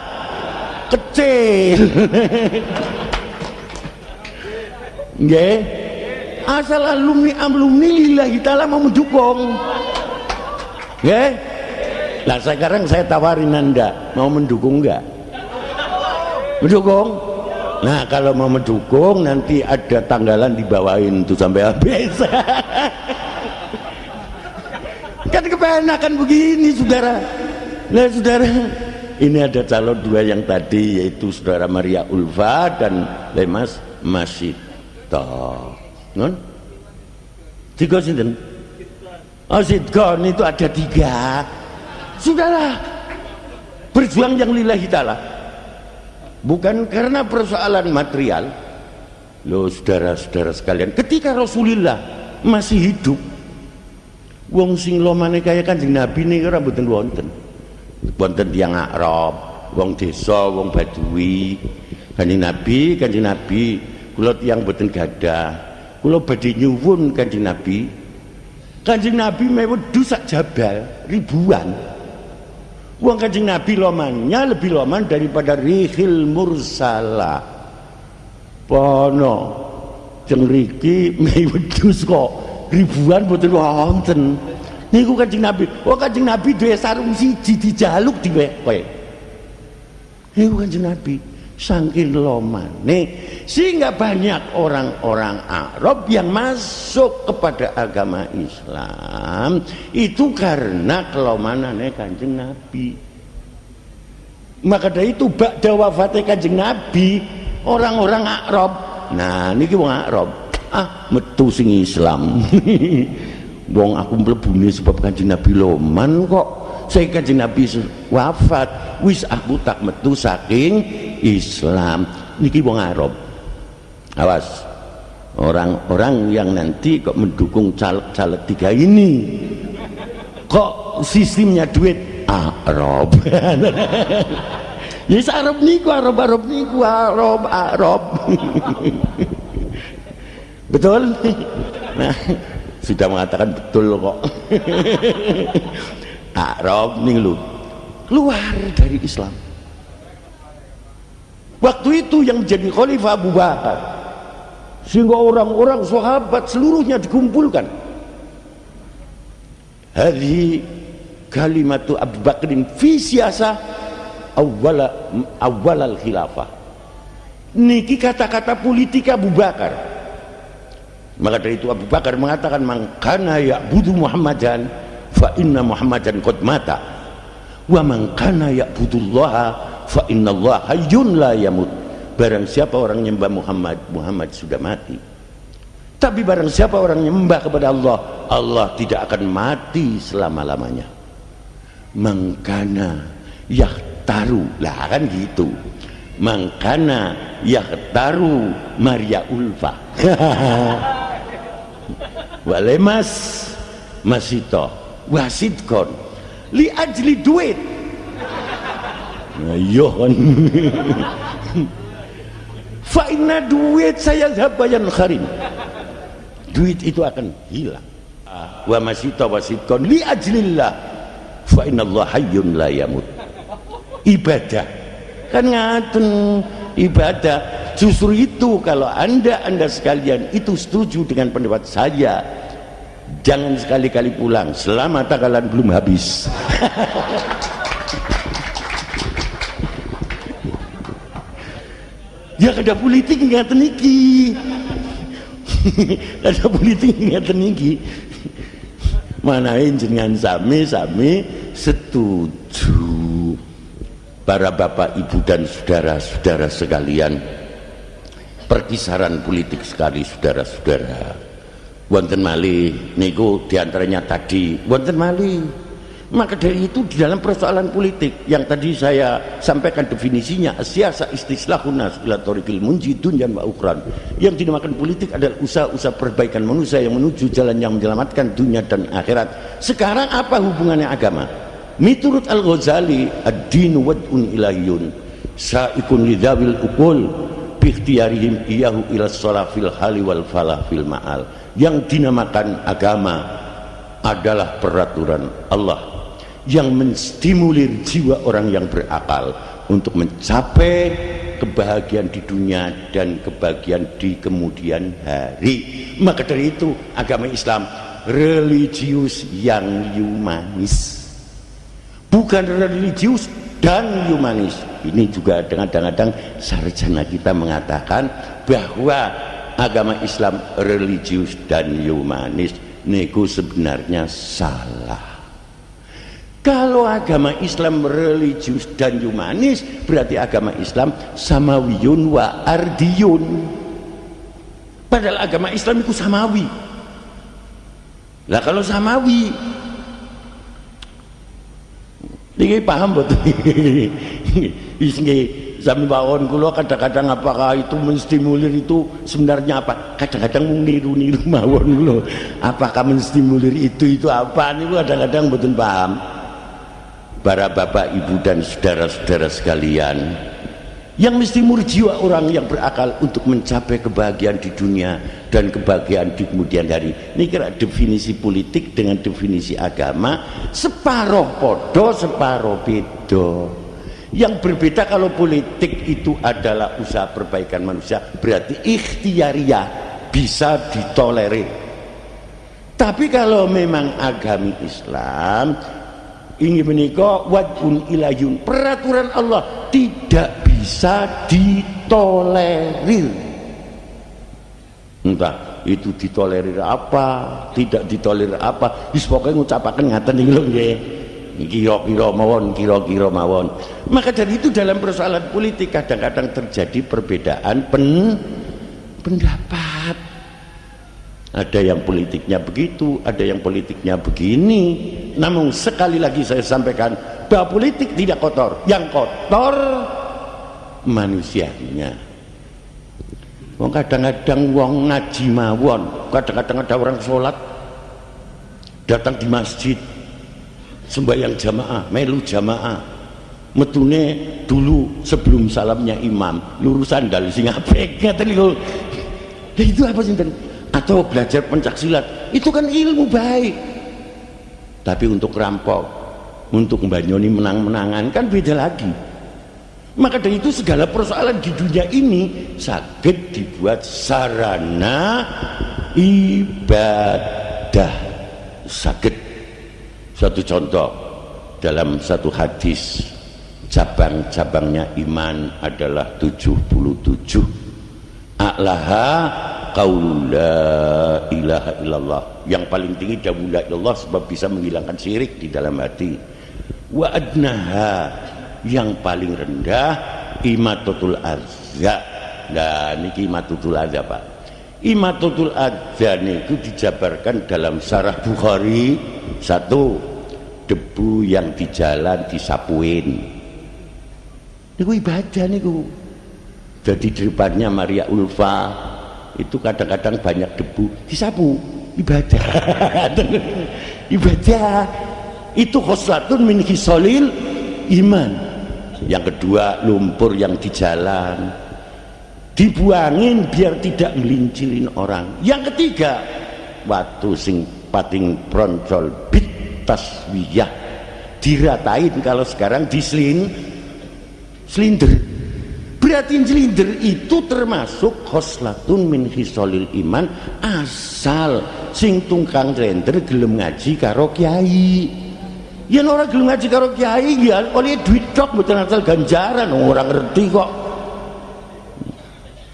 kecil. Nggih, asal alumni lillahi ta'ala mau mendukung. Nggih. Nah sekarang saya tawarin Anda, mau mendukung enggak? Mendukung? Nah kalau mau mendukung nanti ada tanggalan dibawain tuh sampai habis. Kan kepenakan begini saudara. Nah saudara, ini ada calon 2 yang tadi, yaitu saudara Maria Ulfa dan Lemas Masito. Non? Tiga sinten? Oh Sidgon itu ada 3. Sudahlah, berjuang yang lillahi ta'ala, bukan karena persoalan material. Loh saudara-saudara sekalian, ketika Rasulullah masih hidup, wong sing lomane kaya Kanjeng Nabi niku ora mboten wonten. Wonten tiyang Arab, wong desa, wong Badui. Kanjeng Nabi kula tiyang mboten gadah, kula badhe nyuwun Kanjeng Nabi mewedu sak jabal ribuan. Wong Kanjeng Nabi lomannya lebih loman daripada rihil mursala. Pono jeng riki mewedus kok ribuan mboten wonten. Niku Kanjeng Nabi. Oh Kanjeng Nabi duwe sarung siji dijaluk diwe kowe. Niku Kanjeng Nabi saking lomane sehingga banyak orang-orang Arab yang masuk kepada agama Islam itu karena kelomanane Kanjeng Nabi. Maka dari itu ba'da wafatnya Kanjeng Nabi, orang-orang Arab, nah niki wong Arab, metu sing Islam. Wong aku mlebune sebab Kanjeng Nabi loman kok. Saya Kanjeng Nabi wafat, wis aku tak metu saking Islam. Niki wong Arab. Awas, orang-orang yang nanti kok mendukung caleg-caleg 3 ini. kok sistemnya duit Arab. Ya Arab niku Arab niku Arab. Betul. Nah, sudah mengatakan betul kok. Arab nih lu keluar dari Islam. Waktu itu yang menjadi khalifah Abu Bakar, sehingga orang-orang sahabat seluruhnya dikumpulkan. Hadhi kalimatu Abu Bakrin fi siyasah awal al khilafah. Niki kata-kata politik Abu Bakar. Maka dari itu Abu Bakar mengatakan, man kana ya'budu Muhammadan fa inna Muhammadan qad mata wa man kana ya'budullaha fa innallaha hayyun la yamut. Barang siapa orang menyembah Muhammad, Muhammad sudah mati. Tapi barang siapa orang menyembah kepada Allah, Allah tidak akan mati selama-lamanya. Man kana yahtaru, lah kan gitu. Man kana yahtaru Maria Ulfa. Walemas masito wasidkon li ajli duit. Ayo kan. Fa inna duit saya zabayan kharim. Duit itu akan hilang. Wa masito wasidkon li ajlillah. Fa inna Allah hayyun la yamut. Ibadah kan ngaten, ibadah. Justru itu kalau anda sekalian itu setuju dengan pendapat saya, jangan sekali-kali pulang selama tanggalan belum habis. Ya ada politik ngaten iki. Ada politik ngaten iki. Manain jenengan sami setuju. Para bapak, ibu dan saudara-saudara sekalian, perkisaran politik sekali saudara-saudara. Wonten malih niku diantaranya tadi wonten malih. Maka dari itu di dalam persoalan politik yang tadi saya sampaikan definisinya, siasa istislahun nas ila thoriqil munji dunyan wa ukhran. Yang dinamakan politik adalah usaha-usaha perbaikan manusia yang menuju jalan yang menyelamatkan dunia dan akhirat. Sekarang apa hubungannya agama? Miturut Al-Ghazali, ad-dinu wad'un ilahiyun sa'ikun lidawil ukul bikhtiyarihim iyahu ila sholah fil hali wal falah fil ma'al. Yang dinamakan agama adalah peraturan Allah yang menstimulir jiwa orang yang berakal untuk mencapai kebahagiaan di dunia dan kebahagiaan di kemudian hari. Maka dari itu agama Islam religius yang humanis, bukan religius dan humanis. Ini juga kadang-kadang sarjana kita mengatakan bahwa agama Islam religius dan humanis. Niku sebenarnya salah. Kalau agama Islam religius dan humanis, berarti agama Islam samawiyun wa ardiyun. Padahal agama Islam itu samawi. Lah kalau samawi, ini paham betul. Sami bawon kula kadang-kadang apakah itu menstimulir itu sebenarnya apa? Kadang-kadang niru-niru mawon kula. Apakah menstimulir itu apa? Niku kadang-kadang betul paham. Para bapak, ibu dan saudara-saudara sekalian, yang menstimulir jiwa orang yang berakal untuk mencapai kebahagiaan di dunia dan kebahagiaan di kemudian hari. Ini kira definisi politik dengan definisi agama separuh podo separuh bedo. Yang berbeda kalau politik itu adalah usaha perbaikan manusia, berarti ikhtiariyah, bisa ditolerir. Tapi kalau memang agama Islam ingin menikah wad'un ilayun, peraturan Allah tidak bisa ditolerir. Entah itu ditolerir apa, tidak ditolerir apa, wis pokoke ngucapaken ngaten iki lho nggih. Kira-kira mawon. Maka dari itu dalam persoalan politik kadang-kadang terjadi perbedaan pendapat. Ada yang politiknya begitu, ada yang politiknya begini. Namun sekali lagi saya sampaikan bahwa politik tidak kotor, yang kotor manusianya. Kadang-kadang wong ngaji mawon, kadang-kadang ada orang sholat datang di masjid sembahyang jamaah, melu jamaah, metune dulu sebelum salamnya imam lurusan sandal sing apik ngaten niku. Itu apa sinten? Atau belajar pencaksilat, itu kan ilmu baik. Tapi untuk rampok, untuk mbanyoni menang-menangan kan beda lagi. Maka dari itu segala persoalan di dunia ini sakit dibuat sarana ibadah. Sakit. Suatu contoh dalam satu hadis, cabang-cabangnya iman adalah 77. A'laha qaulu la ilaha illallah, yang paling tinggi dawuh la ilallah sebab bisa menghilangkan syirik di dalam hati. Wa adnaha, yang paling rendah imatatul adza. Nah niki imatatul adza Pak. Imatatul adza niku dijabarkan dalam Syarah Bukhari. Satu, debu yang di jalan disapuin, niku ibadah niku. Jadi di depannya Maria Ulfa itu kadang-kadang banyak debu, disapu, ibadah. Ibadah itu khoslatun min khisalil iman. Yang kedua, lumpur yang di jalan dibuangin biar tidak ngelincilin orang. Yang ketiga, watu sing pating proncol bit taswiyah, diratain. Kalau sekarang selinder. Berarti selinder itu termasuk khoslatun min khisalil iman, asal sing tungkang slender gelem ngaji karo kiai. Yen ora gelem ngaji karo kiai ya oleh duit tok mboten asal ganjaran, orang ngerti kok.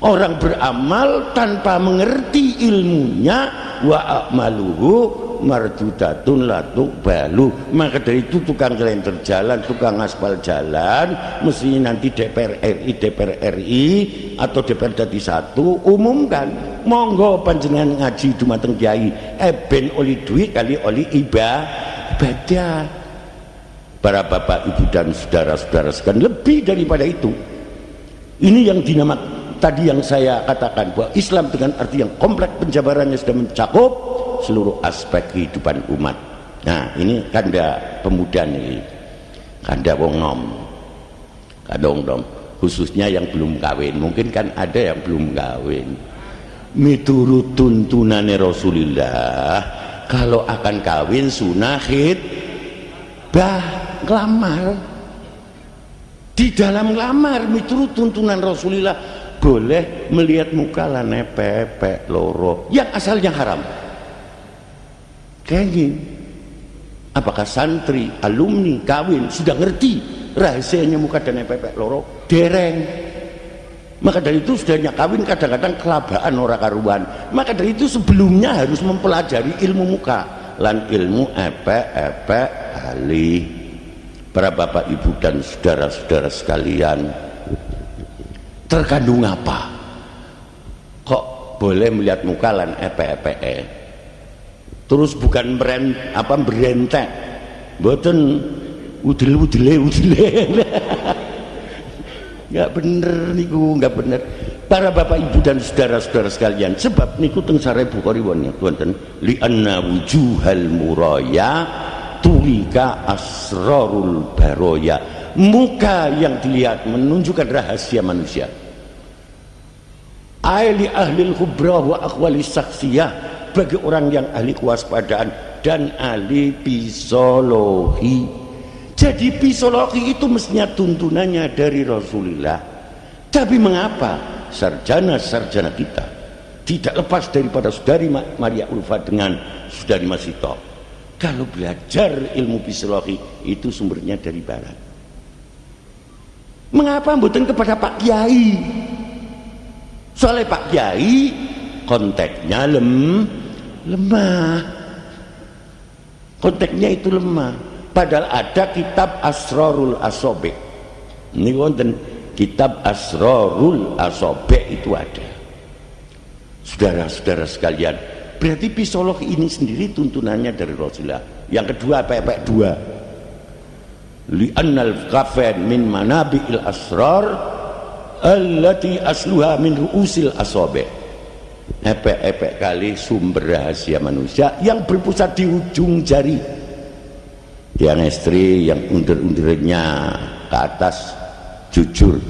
Orang beramal tanpa mengerti ilmunya, wa amaluhu mardudatun latu balu. Maka dari itu tukang slender jalan, tukang aspal jalan, mesti nanti DPR RI atau DPR Dadi satu umumkan, monggo panjenengan ngaji dumateng kiai, ben oli duit kali oli ibadah. Para bapak ibu dan saudara-saudara sekalian, lebih daripada itu, ini yang dinamakan tadi yang saya katakan bahwa Islam dengan arti yang kompleks penjabarannya sudah mencakup seluruh aspek kehidupan umat. Nah ini kanda pemuda nih, kanda wong nom, khususnya yang belum kawin. Mungkin kan ada yang belum kawin. Miturut tuntunane Rasulullah, kalau akan kawin sunah ngelamar. Di dalam ngelamar miturut tuntunan Rasulullah boleh melihat muka lane pepek loro yang asalnya haram. Kayaknya apakah santri, alumni, kawin sudah ngerti rahasianya muka dan pepek loro? Dereng. Maka dari itu sudahnya kawin kadang-kadang kelabaan ora karuan. Maka dari itu sebelumnya harus mempelajari ilmu muka lan ilmu epek alih. Para bapak ibu dan saudara-saudara sekalian, terkandung apa kok boleh melihat muka lan epek terus bukan berentek mboten udele nggak bener niku, nggak bener. Para bapak ibu dan saudara-saudara sekalian, sebab niku teng Sahih Bukhari wonten li anna wujuhal muraya tulika asrarul baroya, muka yang dilihat menunjukkan rahasia manusia. Ahli khubra wa akhwali saksiyah, bagi orang yang ahli kewaspadaan dan ahli psikologi. Jadi psikologi itu mestinya tuntunannya dari Rasulullah. Tapi mengapa sarjana-sarjana kita tidak lepas daripada saudari Maria Ulfa dengan saudari Masito? Kalau belajar ilmu psikologi itu sumbernya dari barat. Mengapa mboten kepada Pak Kiai? Soalnya Pak Kiai konteksnya lemah. Konteksnya itu lemah. Padahal ada kitab Asrarul Asobek. Ini wonten kitab Asrarul Asobek itu ada. Saudara-saudara sekalian, berarti psikologi ini sendiri tuntunannya dari Rasulullah. Yang kedua pepek dua, li'annal kafen min manabi'il asrar allati asluha min ru'usil asobe. Epek-epek kali sumber rahasia manusia yang berpusat di ujung jari. tiang istri yang undur-undurnya ke atas jujur,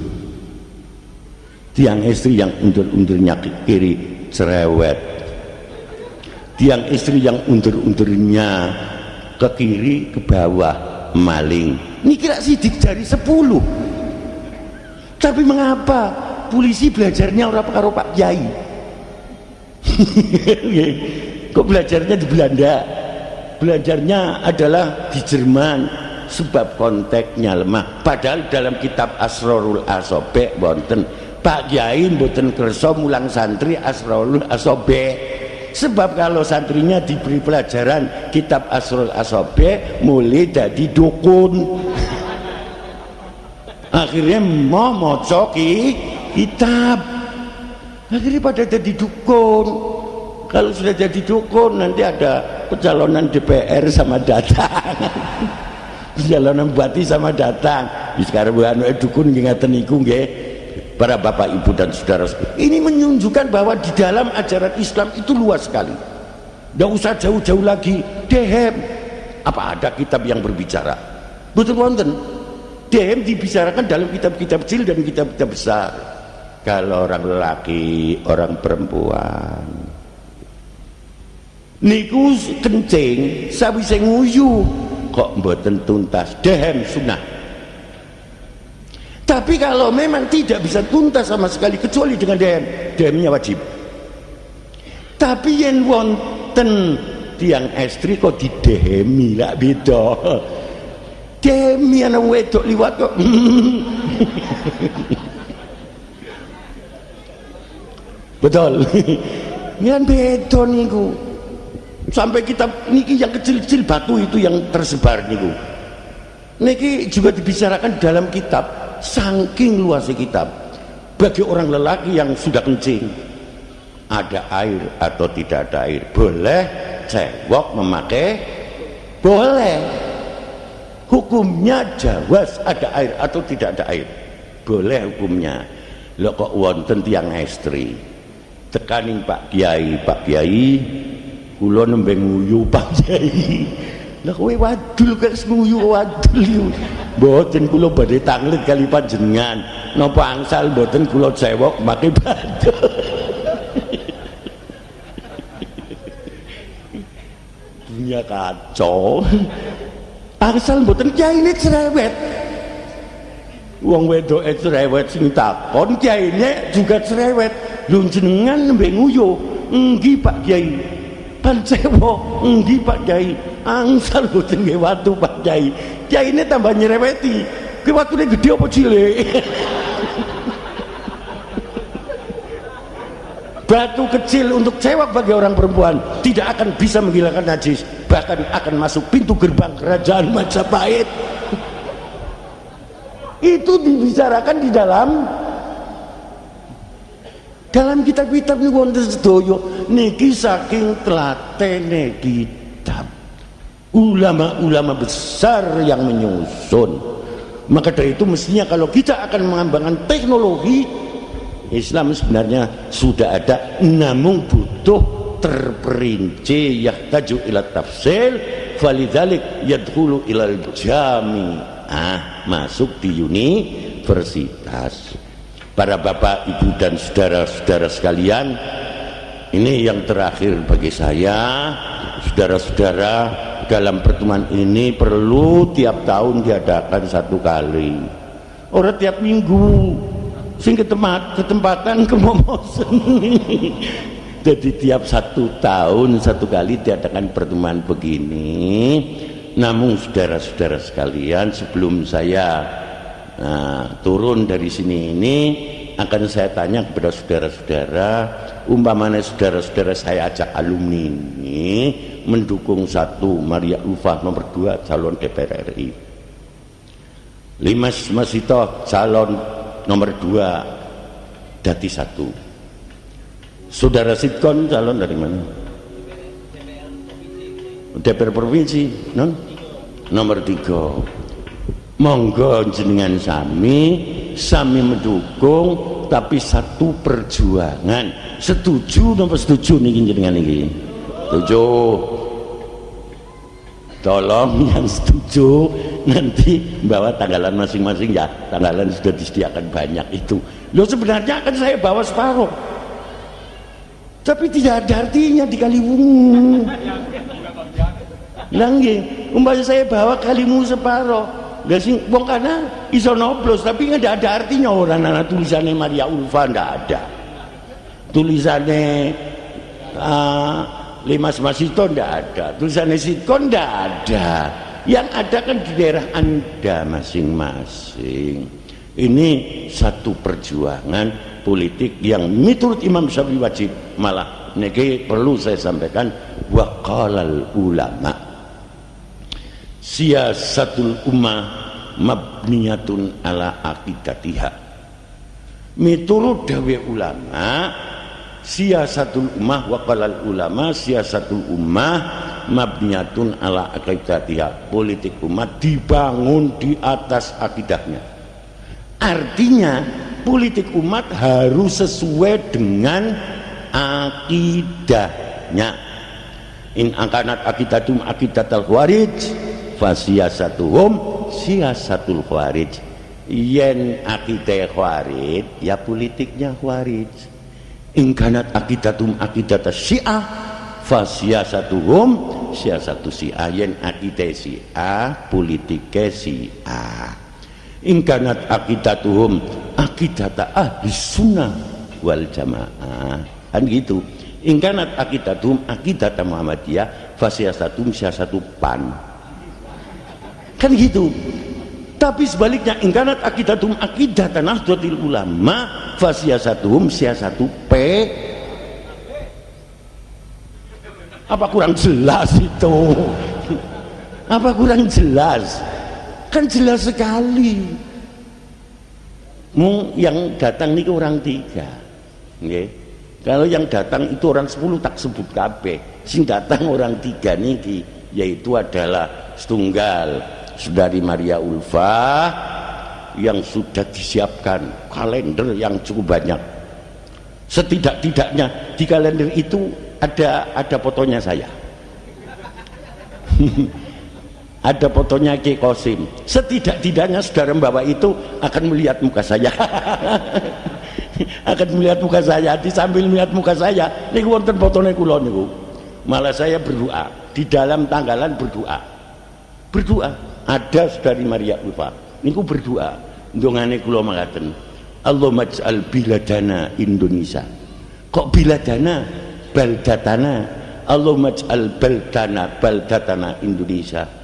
tiang istri yang undur-undurnya ke kiri cerewet, tiang istri yang undur-undurnya ke kiri ke bawah maling. Ini kira sidik jari 10. Tapi mengapa polisi belajarnya orang karo Pak Kiai? Kok belajarnya di Belanda? Belajarnya adalah di Jerman, sebab konteksnya lemah. Padahal dalam kitab Asrorul Asobek wonten Pak Kiai mboten kersa mulang santri Asrorul Asobek. Sebab kalau santrinya diberi pelajaran kitab Asrorul Asobek mulai jadi dukun. Akhirnya mau moco kitab, akhirnya pada jadi dukun. Kalau sudah jadi dukun nanti ada pencalonan DPR sama datang. Pencalonan bupati sama datang. Sekarang bukan dukun ngingatan iku nggih. Para bapak ibu dan saudara, ini menunjukkan bahwa di dalam ajaran Islam itu luas sekali. Tidak usah jauh-jauh lagi. Dehem, apa ada kitab yang berbicara? Betul wonten. Dehem dibicarakan dalam kitab-kitab kecil dan kitab-kitab besar. Kalau orang lelaki, orang perempuan, niku kencing sawise nguyu kok mboten tuntas, dehem sunnah. Tapi kalau memang tidak bisa tuntas sama sekali kecuali dengan dehem, dehemnya wajib. Tapi yen wonten tiang estri kok didehemi lah beda. Dehemi anak wedok liwat kok. Betul. Yang beda niku. Sampai kitab niki yang kecil-kecil batu itu yang tersebar niku. Niki juga dibicarakan dalam kitab. Saking luasnya kitab. Bagi orang lelaki yang sudah kencing, ada air atau tidak ada air, boleh cewek memakai? Boleh. Hukumnya jawaz, ada air atau tidak ada air, boleh hukumnya. Lo kok wonten tiang estri tekaning Pak Kiai, Pak Kiai kula nembe nguyu Pak Kiai. Lah kowe wadul kok nguyu wadul. Mboten kula badhe tanglet kali panjenengan. Napa angsal mboten kula cewek make badhe. Dunia kacau. Angsal mboten kiyaine cerewet. Wong wedoke cerewet sing takon, kiyaine juga cerewet. Lho jenengan nembe nguyu. Nggih Pak Kiai. Pancewo, nggih Pak Kiai. Angsal boten nggih watu Pak Kiai. Kiyaine tambah nyereweti. Ki watune gede apa cilik? Batu kecil untuk cewek bagi orang perempuan tidak akan bisa menghilangkan najis, bahkan akan masuk pintu gerbang kerajaan Majapahit. Itu dibicarakan di dalam kitab-kitab niku wonten sedaya. Niki saking telatene kitab ulama-ulama besar yang menyusun. Maka dari itu mestinya kalau kita akan mengembangkan teknologi, Islam sebenarnya sudah ada, namun butuh terperinci. Yahtaju ila tafsil, falidzalik yadkhulu ilal jami'ah, masuk di universitas. Para bapak, ibu dan saudara-saudara sekalian, ini yang terakhir bagi saya. Saudara-saudara, dalam pertemuan ini perlu tiap tahun diadakan 1 kali, orang tiap minggu, sing ketempatan kemomosen. Jadi tiap 1 tahun 1 kali diadakan pertemuan begini. Namun saudara-saudara sekalian, sebelum saya turun dari sini ini akan saya tanya kepada saudara-saudara, umpamanya saudara-saudara saya ajak alumni ini mendukung 1 Maria Ulfah, nomor 2 calon DPR RI, Limas Masito calon nomor 2 Dati 1, saudara Sitkon calon dari mana? DPR provinsi nomor 3. Monggo jenengan sami mendukung, tapi 1 perjuangan. Setuju napa setuju niki jenengan niki? Setuju. tolong yang setuju nanti bawa tanggalan masing-masing ya, tanggalan sudah disediakan banyak itu. Loh sebenarnya akan saya bawa separuh, tapi tidak ada artinya di Kaliwungu. Langge, umpamanya saya bawa Kaliwungu separuh, gak sih, wong karena iso noblos, tapi nggak ada artinya. Orang anak tulisannya Maria Ulfa nggak ada, tulisannya Limas Masito nggak ada, tulisannya Sitkon nggak ada. Yang ada kan di daerah Anda masing-masing. Ini satu perjuangan politik yang menurut Imam Syafi'i wajib. Malah niki perlu saya sampaikan, waqalal ulama siyasatul ummah mabniyatun ala aqidatiha. Miturut dawe ulama, siyasatul ummah waqalal ulama siyasatul ummah mabniyatun ala aqidatiha. Politik umat dibangun di atas akidahnya. Artinya politik umat harus sesuai dengan akidahnya. In angkanat akidatum akidatul khawarij fasiyasatuhum siyasatul khawarij. Yen akidah khawarij ya politiknya khawarij. In kanat akidatum akidatas syiah fasiyasatuhum siyasatu syiah. Yen akidah syiah politiknya syiah. In kanat akidatuhum akidata ahli sunnah wal jamaah, kan gitu. In kanat akidatuhum akidata Muhammadiyah fasiyasatuhum siyasatu pan, kan gitu. Tapi sebaliknya, in kanat akidatuhum akidata Nahdlatul Ulama fasiyasatuhum siyasatu p. Apa kurang jelas itu? Apa kurang jelas? Kan jelas sekali. Yang datang ini orang 3, okay? Kalau yang datang itu orang 10 tak sebut kabeh. Sing datang orang 3 niki, yaitu adalah setunggal Saudari Maria Ulfa yang sudah disiapkan kalender yang cukup banyak. Setidak-tidaknya di kalender itu ada fotonya saya. Ada fotonya Ki Kosim. Setidak-tidaknya saudara membawa itu akan melihat muka saya. Akan melihat muka saya. Sambil melihat muka saya, niku wonten fotone kula niku. Malah saya berdoa di dalam tanggalan, berdoa. Ada Saudari Maria Ulfa niku berdoa. Ndongane kula mangkaten, Allahumma ij'al biladana Indonesia. Kok biladana? Baldatana. Allahumma ij'al baldatana Indonesia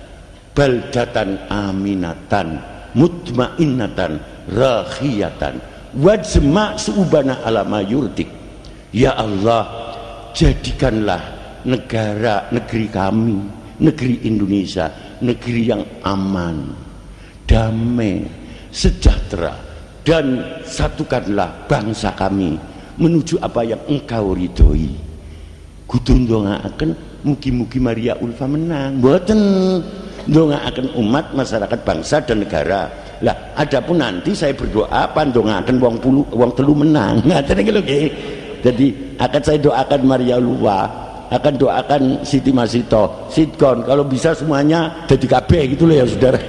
baldatan aminatan mutmainnatan rakhiyatan wajma' su'ubana alama yurdik. Ya Allah, jadikanlah negeri kami, negeri Indonesia, negeri yang aman, damai, sejahtera, dan satukanlah bangsa kami menuju apa yang Engkau ridhoi. Kudu ndongaaken mugi-mugi Maria Ulfa menang, mboten ndongaaken umat, masyarakat, bangsa dan negara. Lah adapun nanti saya berdoa pandongaaken wong telu menang. Ngaten iki lho nggih. Jadi akan saya doakan Maria Ulfa, akan doakan Siti Masito, Sitkon, kalau bisa semuanya jadi kabeh gitu loh ya saudara.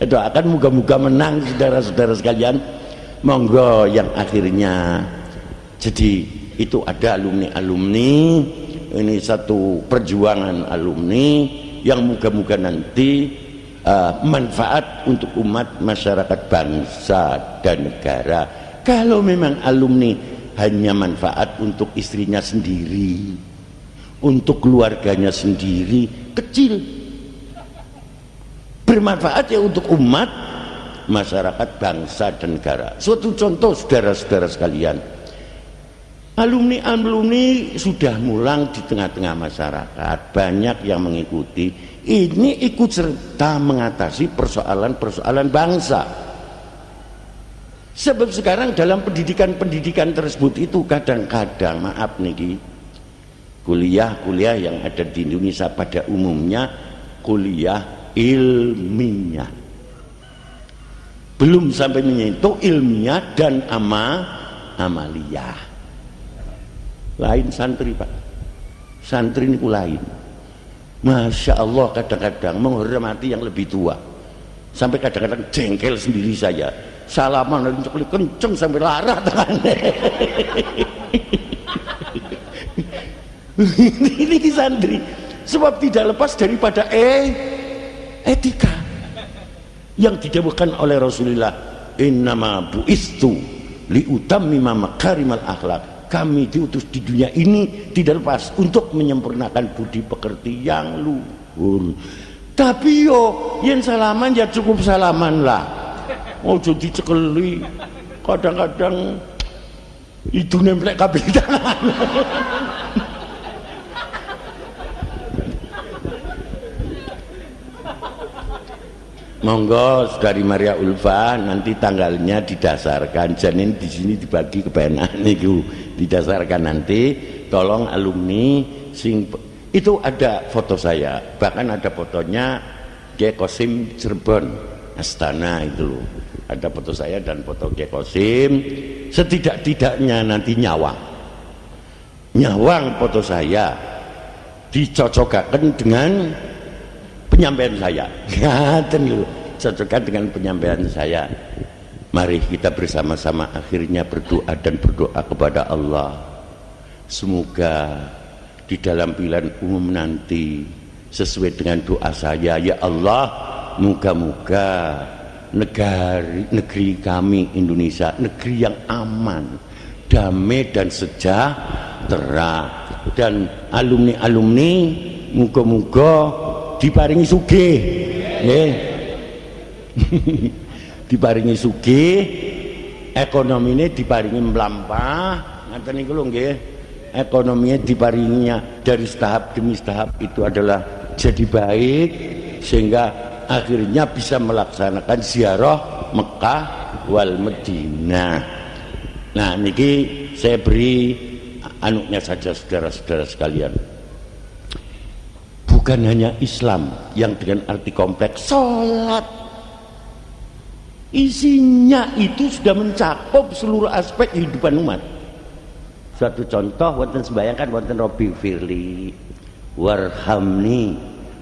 Doakan moga-moga menang saudara-saudara sekalian. Monggo yang akhirnya jadi itu ada alumni-alumni, ini satu perjuangan alumni yang moga-moga nanti manfaat untuk umat, masyarakat, bangsa dan negara. Kalau memang alumni hanya manfaat untuk istrinya sendiri, untuk keluarganya sendiri, kecil. Bermanfaat ya untuk umat, masyarakat, bangsa dan negara. Suatu contoh saudara-saudara sekalian, alumni sudah mulang di tengah-tengah masyarakat, banyak yang mengikuti. Ini ikut serta mengatasi persoalan-persoalan bangsa. Sebab sekarang dalam pendidikan tersebut itu kadang-kadang, maaf nih, kuliah yang ada di Indonesia pada umumnya kuliah ilmiah, belum sampai menyentuh ilmiah dan amaliyah. Lain santri Pak, santri ini lain. Masya Allah, kadang-kadang menghormati yang lebih tua, sampai kadang-kadang jengkel sendiri saya, salaman kenceng sampai lara tangannya. Ini santri sebab tidak lepas daripada etika yang didawuhkan oleh Rasulullah, innama buistu liutammima makarimal akhlak, kami diutus di dunia ini tidak lepas untuk menyempurnakan budi pekerti yang luhur. Tapi yen salaman ya cukup salaman lah, ojo dicekeli, kadang-kadang itu nemplek kabel tangan. Monggo saudari Maria Ulfa, nanti tanggalnya didasarkan, janin di sini dibagi kebenaran niku, didasarkan nanti. Tolong alumni sing itu ada foto saya, bahkan ada fotonya Kiai Qasim Cirebon Astana itu loh. Ada foto saya dan foto Kiai Qasim. Setidak-tidaknya nanti nyawang foto saya dicocokkan dengan penyampaian saya. Cocokkan dengan penyampaian saya. Mari kita bersama-sama akhirnya berdoa dan berdoa kepada Allah, semoga di dalam pilihan umum nanti sesuai dengan doa saya, ya Allah, moga-moga negeri kami Indonesia negeri yang aman, damai dan sejahtera, dan alumni-alumni moga-moga diparingi sugih nggih. Diparingi sugih, ekonomine diparingi mlampah, ngaten niku lho nggih. Ekonominya diparinginya dari tahap demi tahap itu adalah jadi baik, sehingga akhirnya bisa melaksanakan ziarah Mekah wal Madinah. Nah niki saya beri anuknya saja saudara-saudara sekalian. Bukan hanya Islam yang dengan arti kompleks, sholat isinya itu sudah mencakup seluruh aspek kehidupan umat. Suatu contoh, wonten sembahyang kan wonten Robbi firli warhamni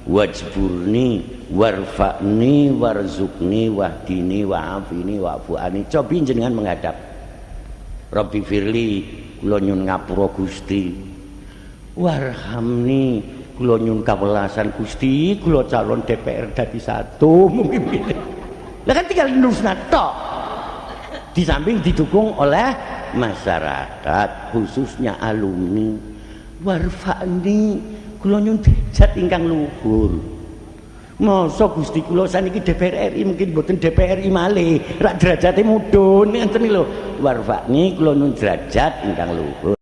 wajburni warfa'ni warzukni wahdini wa'afini wa'fu'ani. Cobi jenengan menghadap Robbi firli, kula nyun ngapura Gusti. Warhamni, kula nyun kawelasan Gusti, kula calon DPR dadi satu mungkin. Lah kan tinggal nurusna tok. Di samping didukung oleh masyarakat, khususnya alumni. Warfa'ni, kula nyun derajat ingkang luhur. Masa Gusti kula saniki DPR RI mungkin mboten DPR RI malih, rak derajate mudhun ngenten lho. Warfa'ni, kula nyun derajat ingkang luhur.